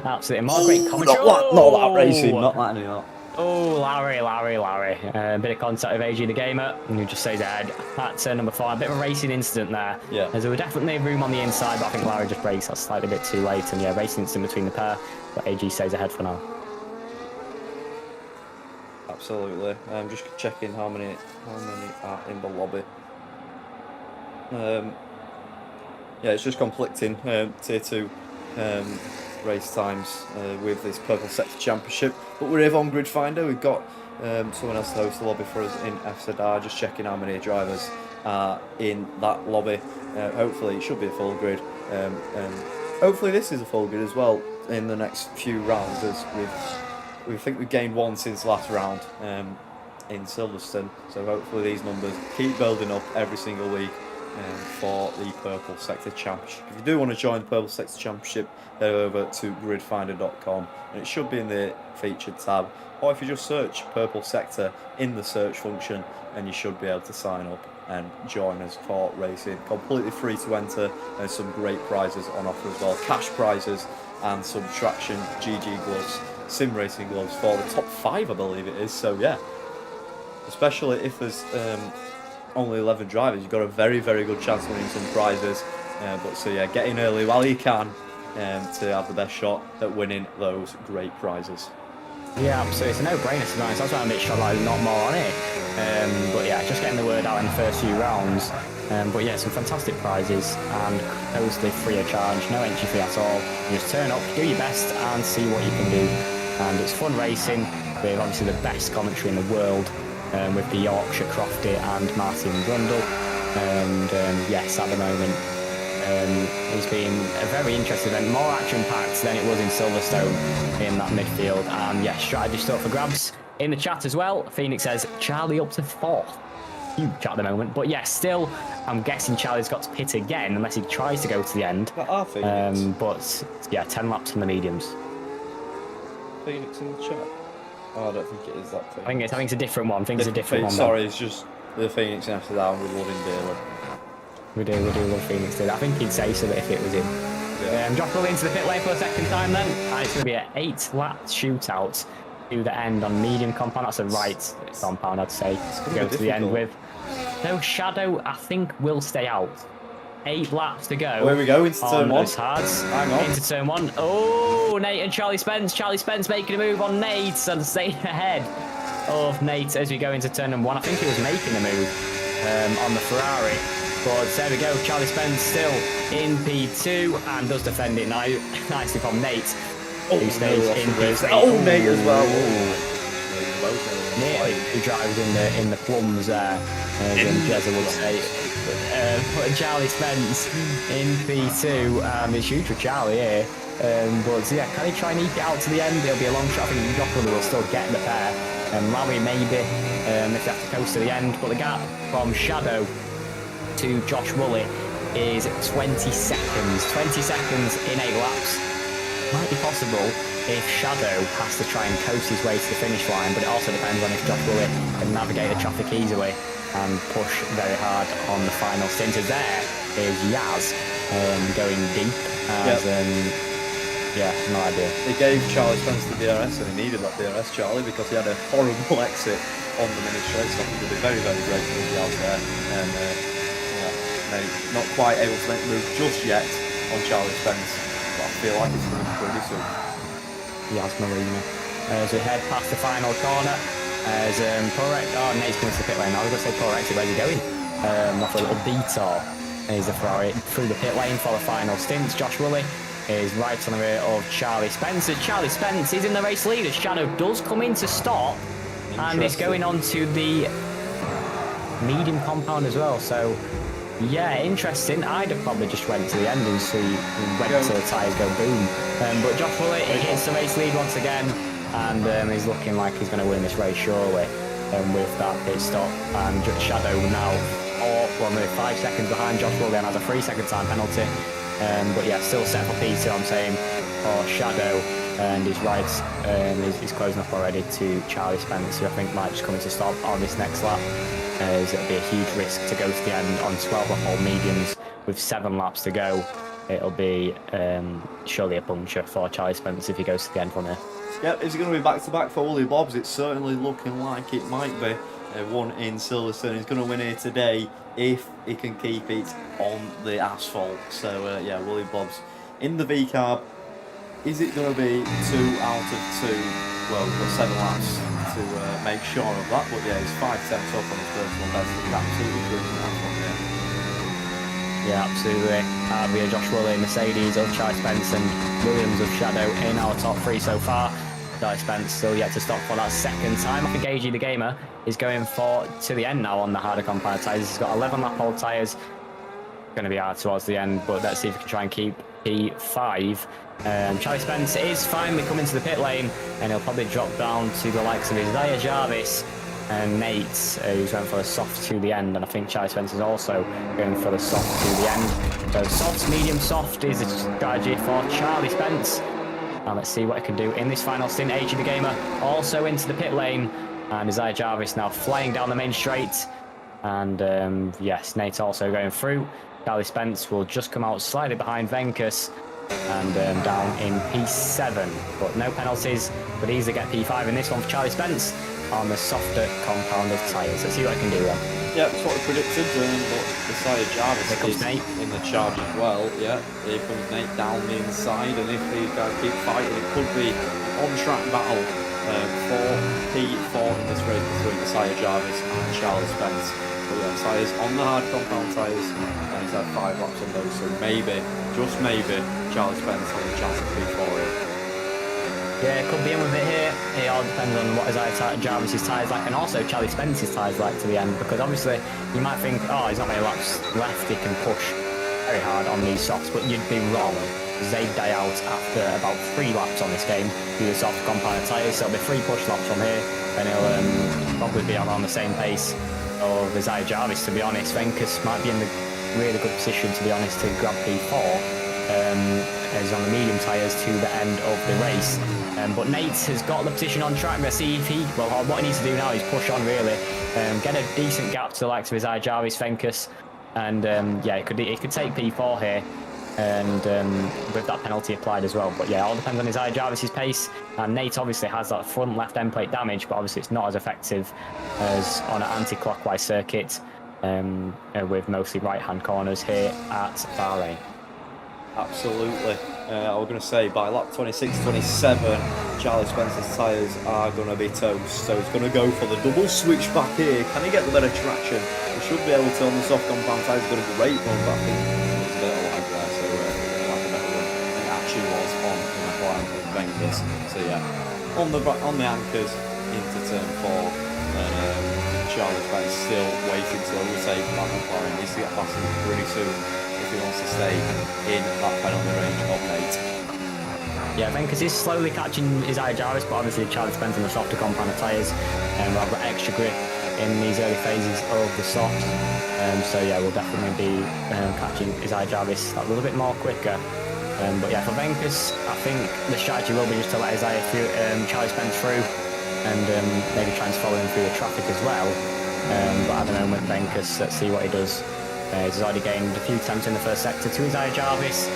[SPEAKER 1] Absolutely. More great commentary.
[SPEAKER 2] Not that racing, not that anymore.
[SPEAKER 1] Oh, Larry. A bit of contact with AG the Gamer, and who just stays ahead. That's turn number 5. A bit of a racing incident there.
[SPEAKER 2] Yeah.
[SPEAKER 1] As there were definitely room on the inside, but I think Larry just breaks that slightly a bit too late. And yeah, racing incident between the pair, but AG stays ahead for now.
[SPEAKER 2] Absolutely. I'm just checking how many are in the lobby. Yeah, it's just conflicting tier 2 race times with this Purple Sector Championship. But we're here on Grid Finder. We've got someone else to host the lobby for us in FZR. Just checking how many drivers are in that lobby. Hopefully it should be a full grid. And hopefully this is a full grid as well in the next few rounds, as we think we've gained 1 since last round in Silverstone. So hopefully these numbers keep building up every single week for the Purple Sector Championship. If you do want to join the Purple Sector Championship, head over to gridfinder.com and it should be in the featured tab. Or if you just search Purple Sector in the search function, and you should be able to sign up and join us for racing. Completely free to enter, and some great prizes on offer as well. Cash prizes and some traction GG gloves, sim racing gloves for the top 5, I believe it is. So yeah, especially if there's only 11 drivers, you've got a very, very good chance of winning some prizes. But so yeah, get in early while you can to have the best shot at winning those great prizes.
[SPEAKER 1] Yeah, absolutely. It's a no-brainer, to be honest. That's why I'm a bit shocked like not more on it. But yeah, just getting the word out in the first few rounds. But yeah, some fantastic prizes and totally free of charge, no entry fee at all. You just turn up, do your best, and see what you can do. And it's fun racing with obviously the best commentary in the world, with the Yorkshire Crofty and Martin Grundle. And yes, at the moment, it's been a very interesting event, more action-packed than it was in Silverstone in that midfield. And yeah, strategy stuff for grabs in the chat as well. Phoenix says Charlie up to 4th. Huge at the moment, but yeah, still, I'm guessing Charlie's got to pit again unless he tries to go to the end.
[SPEAKER 2] But
[SPEAKER 1] yeah, 10 laps on the mediums.
[SPEAKER 2] Phoenix in the chat. Oh, I don't think it is that thing.
[SPEAKER 1] I think it's a different one. I think it's a different one.
[SPEAKER 2] Sorry, it's just the Phoenix in Amsterdam. We love him dearly.
[SPEAKER 1] We do love Phoenix too. I think he'd say so that if it was him.
[SPEAKER 2] Yeah.
[SPEAKER 1] Drop Will into the pit lane for a second time then. And it's going to be an 8-lap shootout to the end on medium compound. That's a right compound, I'd say, to go to the end with. No, Shadow, I think, will stay out. 8 laps to go.
[SPEAKER 2] Where we go into turn 1.
[SPEAKER 1] Hang on. Into turn 1. Oh, Nate and Charlie Spence. Charlie Spence making a move on Nate and staying ahead of Nate as we go into turn 1. I think he was making the move on the Ferrari. But there we go. Charlie Spence still in P2 and does defend it now nicely from Nate. Who stays in P3.
[SPEAKER 2] Oh, Nate as well.
[SPEAKER 1] Nate, who drives in the plums there, as Jezza would say. But Charlie Spence in P2, it's huge for Charlie here. But yeah, can he try and eke it out to the end? It'll be a long shot. I think Joplin will still get in the pair. Larry maybe, if they have to coast to the end. But the gap from Shadow to Josh Woolley is 20 seconds. 20 seconds in 8 laps. Might be possible if Shadow has to try and coast his way to the finish line, but it also depends on if Josh Woolley can navigate the traffic easily and push very hard on the final stint. As there is Yaz going deep. Yeah, no idea.
[SPEAKER 2] He gave Charlie Spence the DRS, and he needed that DRS, Charlie, because he had a horrible exit on the mini straight, so I think he'll be very, very grateful for Yaz there. And not quite able to make the move just yet on Charlie Spence, but I feel like it's coming pretty soon.
[SPEAKER 1] Yaz Marina. As we head past the final corner, as Nate's coming to the pit lane. I was going to say Correct, where's he going? Off a little detour. Is the Ferrari through the pit lane for the final stint. Josh Woolley is right on the rear of Charlie Spence. Charlie Spence is in the race lead as Shadow does come in to stop, and it's going on to the medium compound as well. So Yeah, interesting. I'd have probably just went to the end and went till the tyres go boom. But Josh Woolley, he hits the race lead once again, and he's looking like he's going to win this race surely with that pit stop. And Shadow now, we're 5 seconds behind Josh Woolley and has a 3-second time penalty. But yeah, still set for P2, I'm saying, for Shadow. And he's right, he's closing up already to Charlie Spence, who I think might just come to stop on this next lap. As it'll be a huge risk to go to the end on 12 lap old mediums with 7 laps to go. It'll be surely a puncture for Charlie Spence if he goes to the end from here.
[SPEAKER 2] Yep, is it going to be back-to-back for Willie Bobs? It's certainly looking like it might be. One in Silverstone. He's going to win here today if he can keep it on the asphalt. So, yeah, Willie Bobs in the V-carb. Is it going to be 2 out of 2? Well, we've got 7 laps to make sure of that. But, yeah, he's 5 tenths up on his personal best. He's absolutely cruising that one there.
[SPEAKER 1] Yeah, absolutely. We are Josh Woolley, Mercedes of Charlie Spence and Williams of Shadow in our top 3 so far. Charlie Spence still yet to stop for that second time. I think AG the Gamer is going to the end now on the harder compound tyres. He's got 11 lap old tyres. Going to be hard towards the end, but let's see if we can try and keep P5. Charlie Spence is finally coming to the pit lane, and he'll probably drop down to the likes of Isaiah Jarvis and Nate, who's going for a soft to the end, and I think Charlie Spence is also going for the soft to the end. So soft, medium, soft is the strategy for Charlie Spence. And let's see what he can do in this final stint. AG the Gamer also into the pit lane, and Isaiah Jarvis now flying down the main straight. And yes, Nate also going through. Charlie Spence will just come out slightly behind Venkus and down in P7, but no penalties, but easily get P5 in this one for Charlie Spence on the softer compound of tyres. Let's see what I can do then.
[SPEAKER 2] Yeah, that's what we predicted, but Isaiah Jarvis is
[SPEAKER 1] Nate
[SPEAKER 2] in the charge as well. Yeah, here comes Nate down the inside, and if these guys keep fighting, it could be an on-track battle for P4 in this race between Isaiah Jarvis and Charlie Spence. But yeah, Isaiah's on the hard compound tyres, and he's had 5 laps on those, so maybe, just maybe, Charlie Spence has a chance at P4 here.
[SPEAKER 1] Yeah, could be in with it here. It all depends on what Isaiah Jarvis's tyres like, and also Charlie Spence's tyres like to the end, because obviously you might think, oh, he's not many laps left, he can push very hard on these softs, but you'd be wrong. They'd die out after about 3 laps on this game due to soft compound tyres, so it'll be 3 push laps from here, and he'll probably be around the same pace of Isaiah Jarvis, to be honest. Venkus might be in the really good position, to be honest, to grab P4. He's on the medium tyres to the end of the race. But Nate has got the position on track. Let's see if what he needs to do now is push on really, get a decent gap to the likes of Isaiah Jarvis, Venkus, and yeah, he could take P4 here, and with that penalty applied as well. But yeah, it all depends on Isaiah Jarvis's pace, and Nate obviously has that front left end plate damage, but obviously it's not as effective as on an anti-clockwise circuit with mostly right-hand corners here at Bahrain.
[SPEAKER 2] Absolutely. I was going to say, by lap 26, 27, Charlie Spence's tyres are going to be toast. So he's going to go for the double switch back here. Can he get the better traction? He should be able to on the soft compound tyres. He's got a great run, but I think there's a bit of lag there. So like a better run. It actually was on the McLaren of Venkus. So yeah, on the anchors into turn 4. And Charlie Spence still waiting to overtake that McLaren. He needs to get past him pretty soon if he wants to stay in that penalty range of Nate.
[SPEAKER 1] Yeah, Venkus is slowly catching Isaiah Jarvis, but obviously Charlie Spence on the softer compound of tyres, and we'll have got extra grip in these early phases of the softs. So yeah, we'll definitely be catching Isaiah Jarvis a little bit more quicker. But yeah, for Venkus, I think the strategy will be just to let Charlie Spence through, and maybe try and follow him through the traffic as well. But at the moment, Venkus, let's see what he does. He's already gained a few attempts in the first sector to Isaiah Jarvis,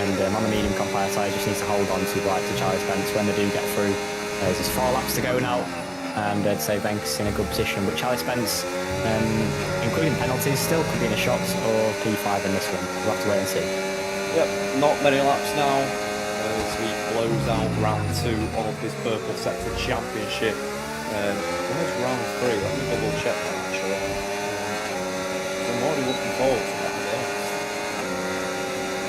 [SPEAKER 1] and on the medium compound side, just needs to hold on to Charlie Spence when they do get through. There's 4 laps to go now, and I'd say Venkus in a good position, but Charlie Spence, including penalties, still could be in a shot or P5 in this one. We'll have to wait and see.
[SPEAKER 2] Yep, not many laps now as we close out round 2 of this Purple Sector Championship. Where's round 3? Let me double check that actually. I'm already looking forward to that.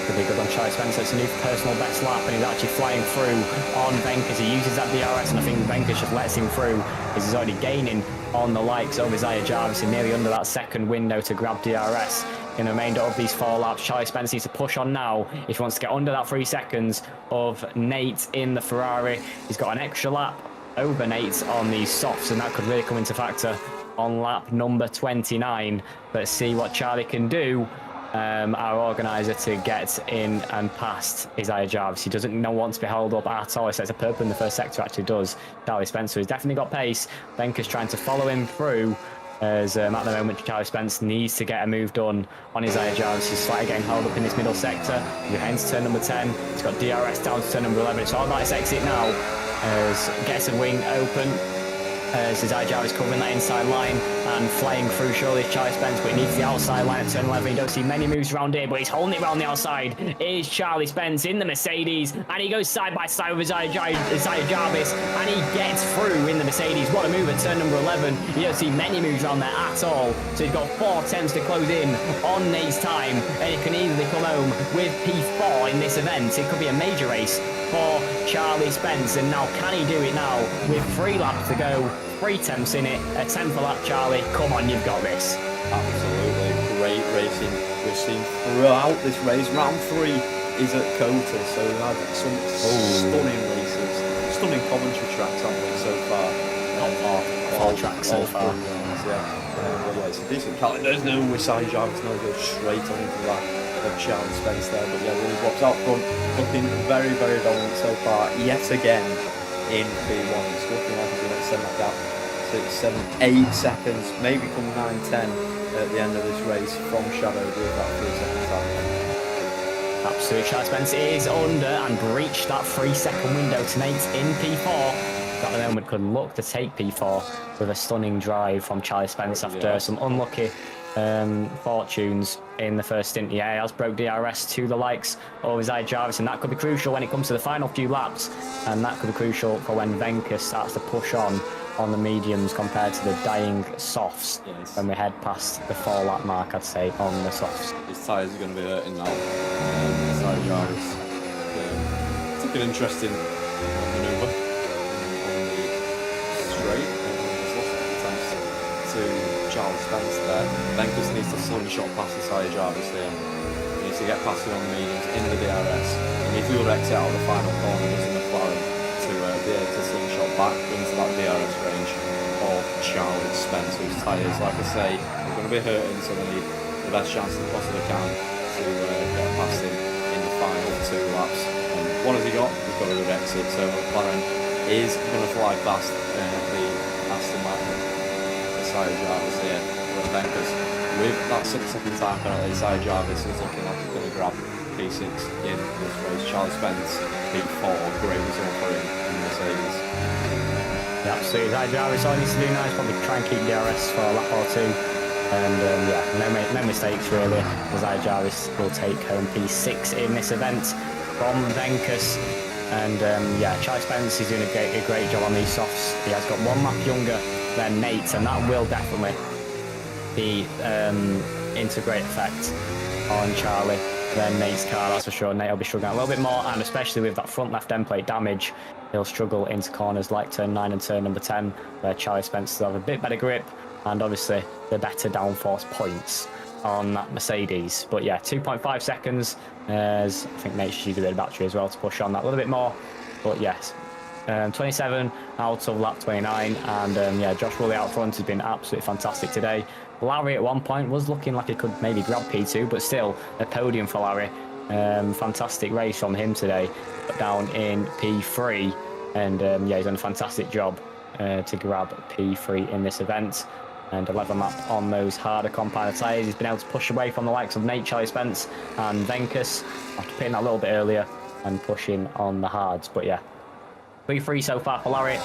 [SPEAKER 1] Could be good on Charlie Spence. It's a new personal best lap, and he's actually flying through on Venkus. He uses that DRS, and I think Venkus just lets him through because he's already gaining on the likes of Isaiah Jarvis and nearly under that second window to grab DRS. in the remainder of these 4 laps. Charlie Spence needs to push on now if he wants to get under that 3 seconds of Nate in the Ferrari. He's got an extra lap over Nate on these softs, and that could really come into factor on lap number 29. Let's see what Charlie can do, our organizer, to get in and past Isaiah Jarvis. He doesn't want to be held up at all. He sets a purple in the first sector, actually does. Charlie Spencer has definitely got pace. Venka's trying to follow him through, as at the moment Charlie Spence needs to get a move done on Isaiah Jarvis. He's slightly getting held up in this middle sector. We're heading to turn number 10. He's got DRS down to turn number 11. It's all about his exit now, as gets a wing open, as Isaiah Jarvis covering that inside line and flying through surely is Charlie Spence, but he needs the outside line at turn 11. You don't see many moves around here, but he's holding it around the outside. Here's Charlie Spence in the Mercedes, and he goes side by side with Isaiah Jarvis, and he gets through in the Mercedes. What a move at turn number 11. You don't see many moves around there at all. So he's got 4 attempts to close in on Nate's time, and he can easily come home with P4 in this event. It could be a major race for Charlie Spence, and now can he do it now with 3 laps to go, 3 attempts in it, a 10 for lap. Charlie, come on, you've got this.
[SPEAKER 2] Absolutely great racing we've seen throughout this race. Round 3 is at Cota, so we've had some stunning races, stunning commentary tracks haven't we so far.
[SPEAKER 1] Not far tracks so far.
[SPEAKER 2] Yeah, it's a decent calendar. There's no Isaiah Jarvis, no go straight on into that of Charlie Spence there, but yeah, really Bob's out front, looking very, very dominant so far, yet again in P1. It's looking like he's going to extend that gap to 7, 8 seconds, maybe come 9, 10 at the end of this race from Shadow with that 3 second time.
[SPEAKER 1] Absolutely, Charlie Spence is under and breached that 3-second window to Nate in P4. At the moment could look to take P4 with a stunning drive from Charlie Spence after some unlucky fortunes in the first stint. Yeah, he has broke DRS to the likes of Isaiah Jarvis, and that could be crucial when it comes to the final few laps, and that could be crucial for when Venka starts to push on the mediums compared to the dying softs.
[SPEAKER 2] Yes.
[SPEAKER 1] When we head past the 4-lap mark, I'd say, on the softs.
[SPEAKER 2] His tyres are going to be hurting now. Isaiah Jarvis took an interesting manoeuvre on the straight. He's lost attempts to Charles Spence there. Venkus needs to slingshot past Isaiah Jarvis here. He needs to get past him on the mediums in the DRS. He needs to exit out of the final corner using the McLaren to be able to slingshot back into that DRS range of Charlie Spence, whose tyres, like I say, are going to be hurting, so they need the best chance they possibly can to get past him in the final 2 laps. And what has he got? He's got a good exit, so McLaren is going to fly past the Aston Martin Isaiah Jarvis here. Because with that 6-second time penalty, Isaiah Jarvis is looking like he's going to grab P6 in this race. Charlie Spence, P4, great result for him in Mercedes.
[SPEAKER 1] Yeah, absolutely. Isaiah Jarvis, all he needs to do now is probably try and keep DRS for a lap or 2. And yeah, no mistakes really. Isaiah Jarvis will take home P6 in this event from Venkus. And yeah, Charlie Spence is doing a great job on these softs. He has got 1 lap younger than Nate, and that will definitely be into great effect on Charlie than Nate's car, that's for sure. Nate will be struggling a little bit more, and especially with that front left end plate damage, he'll struggle into corners like turn 9 and turn number 10, where Charlie Spence will have a bit better grip and obviously the better downforce points on that Mercedes. But yeah, 2.5 seconds, as I think Nate should use a bit of battery as well to push on that a little bit more. But yes, 27 out of lap 29, and yeah, Josh Woolley out front has been absolutely fantastic today. Larry at one point was looking like he could maybe grab P2, but still a podium for Larry. Fantastic race from him today, but down in P3, and yeah, he's done a fantastic job to grab P3 in this event. And 11 lap on those harder compound tyres. He's been able to push away from the likes of Nate, Charlie Spence and Venkus after pitting that a little bit earlier and pushing on the hards. But yeah, P3 so far for Larry.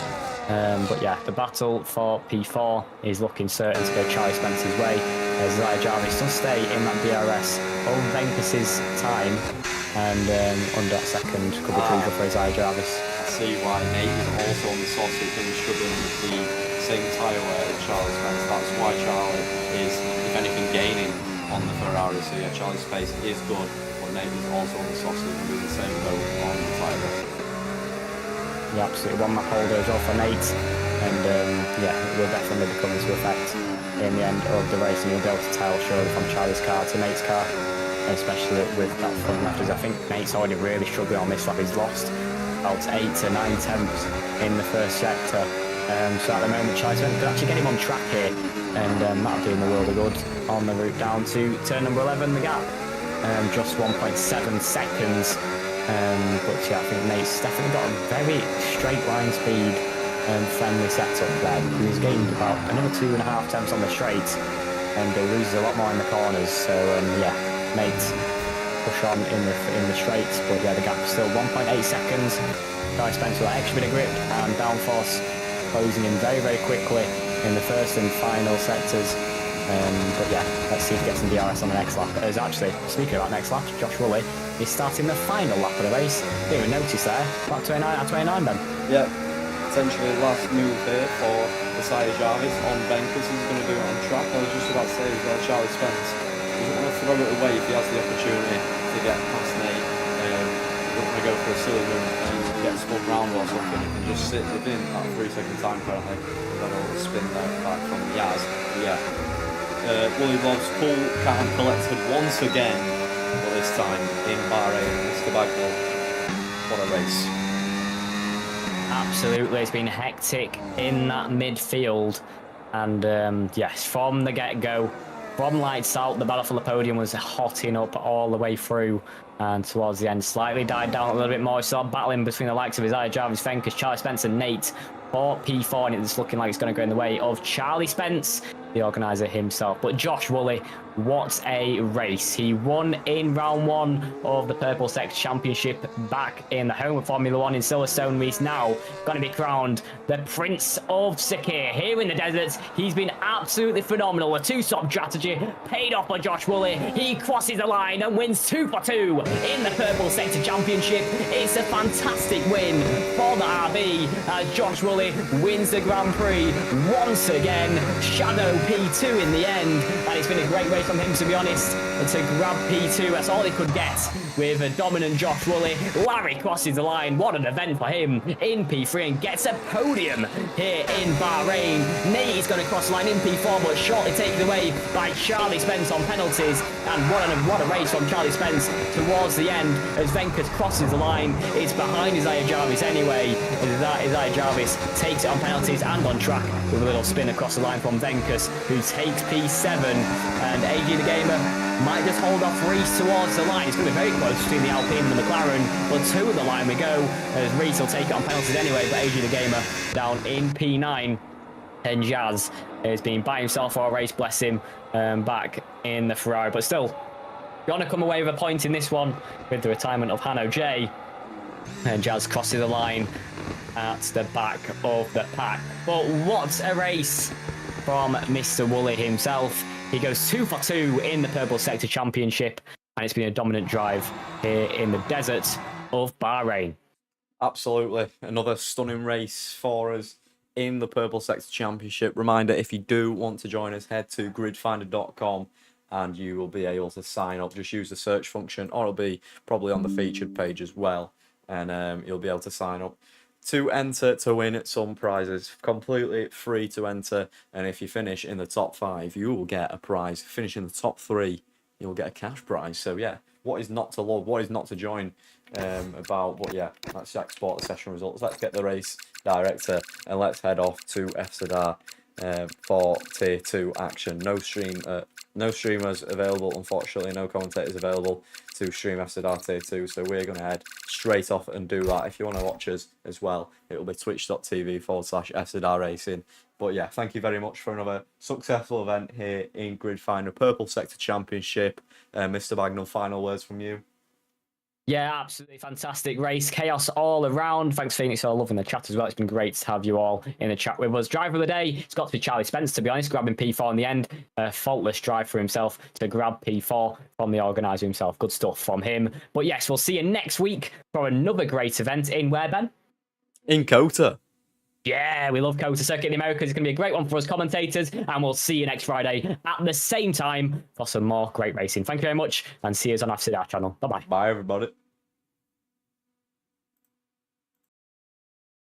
[SPEAKER 1] But yeah, the battle for P4 is looking certain to go Charlie Spence's way, as Isaiah Jarvis does stay in that DRS on Venkus's time, and under that second could be crucial for Isaiah Jarvis.
[SPEAKER 2] I see why Nate is also on the sauce, because he's struggling with the same tyre wear as Charlie Spence. That's why Charlie is, if anything, gaining on the Ferrari. So yeah, Charlie's pace is good, but Nate is also on the sauce, so he can do the same boat on the tyre wear.
[SPEAKER 1] Yeah, absolutely. 1 lap holder as well for Nate, and yeah, it will definitely be coming to effect in the end of the race, and you'll be able to tell surely from Charlie's car to Nate's car, especially with that front left, as I think Nate's already really struggling on this lap. He's lost about 8 to 9 tenths in the first sector. So at the moment, Charlie Spence could actually get him on track here, and that would do him the world of good on the route down to turn number 11, the gap. Just 1.7 seconds. But yeah, I think Nate's definitely got a very straight line speed friendly setup there. He's gained about another 2.5 tenths on the straight, and he loses a lot more in the corners. So yeah, Nate push on in the straights, but yeah, the gap is still 1.8 seconds. Charlie Spence with that extra bit of grip and downforce closing in very, very quickly in the first and final sectors. But yeah, let's see if he gets some DRS on the next lap. As actually, speaking about next lap, Josh Woolley is starting the final lap of the race. Didn't even notice there. Lap 29 out of 29 then.
[SPEAKER 2] Yeah, essentially last move here for Isaiah Jarvis on Venkers. He's going to do it on track. I was just about to say as well, Charlie Spence doesn't want to throw it away if he has the opportunity to get past Nate. He doesn't want to go for a silly move and get spun round or something. He can just sit within that 3-second time currently. Then a little spin there back from Yaz. But yeah. Woolley Blobs full can collected once again, but this time in Bahrain. Mr. Bagnall, what a race.
[SPEAKER 1] Absolutely, it's been hectic in that midfield, and yes, from the get-go, from lights out, the battle for the podium was hotting up all the way through, and towards the end slightly died down a little bit more. So battling between the likes of Isaiah Jarvis, Venkers, Charlie Spence and Nate for P4, and it's looking like it's going to go in the way of Charlie Spence, the organiser himself. But Josh Woolley, what a race. He won in round 1 of the Purple Sector Championship back in the home of Formula 1 in Silverstone. He's now going to be crowned the Prince of Sakir here in the desert. He's been absolutely phenomenal. A two-stop strategy paid off for Josh Woolley. He crosses the line and wins 2 for 2 in the Purple Sector Championship. It's a fantastic win for the RB as Josh Woolley wins the Grand Prix once again. Shadow P2 in the end, and it's been a great race from him, to be honest, to grab P2. That's all he could get with a dominant Josh Woolley. Larry crosses the line. What an event for him in P3 and gets a podium here in Bahrain. Nate is going to cross the line in P4, but shortly taken away by Charlie Spence on penalties. And what a race from Charlie Spence towards the end as Venkers crosses the line. It's behind Isaiah Jarvis anyway. Isaiah Jarvis takes it on penalties and on track with a little spin across the line from Venkers, who takes P7, and AG the Gamer might just hold off Reese towards the line. It's going to be very close between the Alpine and the McLaren, but to the line we go, as Reese will take it on penalties anyway, but AG the Gamer down in P9, and Jazz has been by himself for a race, bless him, back in the Ferrari, but still going to come away with a point in this one with the retirement of Hanno J, and Jazz crosses the line at the back of the pack. But what a race from Mr. Woolley himself. He goes 2 for 2 in the Purple Sector Championship, and it's been a dominant drive here in the desert of Bahrain.
[SPEAKER 2] Absolutely. Another stunning race for us in the Purple Sector Championship. Reminder, if you do want to join us, head to gridfinder.com and you will be able to sign up. Just use the search function, or it'll be probably on the featured page as well, and you'll be able to sign up to enter to win some prizes. Completely free to enter, and if you finish in the top 5, you will get a prize. Finish in the top 3, you'll get a cash prize. So yeah, what is not to love? What is not to join about? But yeah, that's Jack Sport, the session results. Let's get the race director and let's head off to FZR for Tier 2 action. No streamers available, unfortunately. No commentators available to stream FZR Tier 2. So we're going to head straight off and do that. If you want to watch us as well, it will be twitch.tv/FZR Racing. But yeah, thank you very much for another successful event here in Grid Finder Purple Sector Championship. Mr. Bagnall, final words from you.
[SPEAKER 1] Yeah, absolutely fantastic race. Chaos all around. Thanks, Phoenix, for loving the chat as well. It's been great to have you all in the chat with us. Driver of the day, it's got to be Charlie Spence, to be honest, grabbing P4 in the end. A faultless drive for himself to grab P4 from the organiser himself. Good stuff from him. But yes, we'll see you next week for another great event in where, Ben?
[SPEAKER 2] In COTA.
[SPEAKER 1] Yeah, we love COTA Circuit in the Americas. It's going to be a great one for us commentators, and we'll see you next Friday at the same time for some more great racing. Thank you very much, and see us on our channel. Bye-bye.
[SPEAKER 2] Bye, everybody.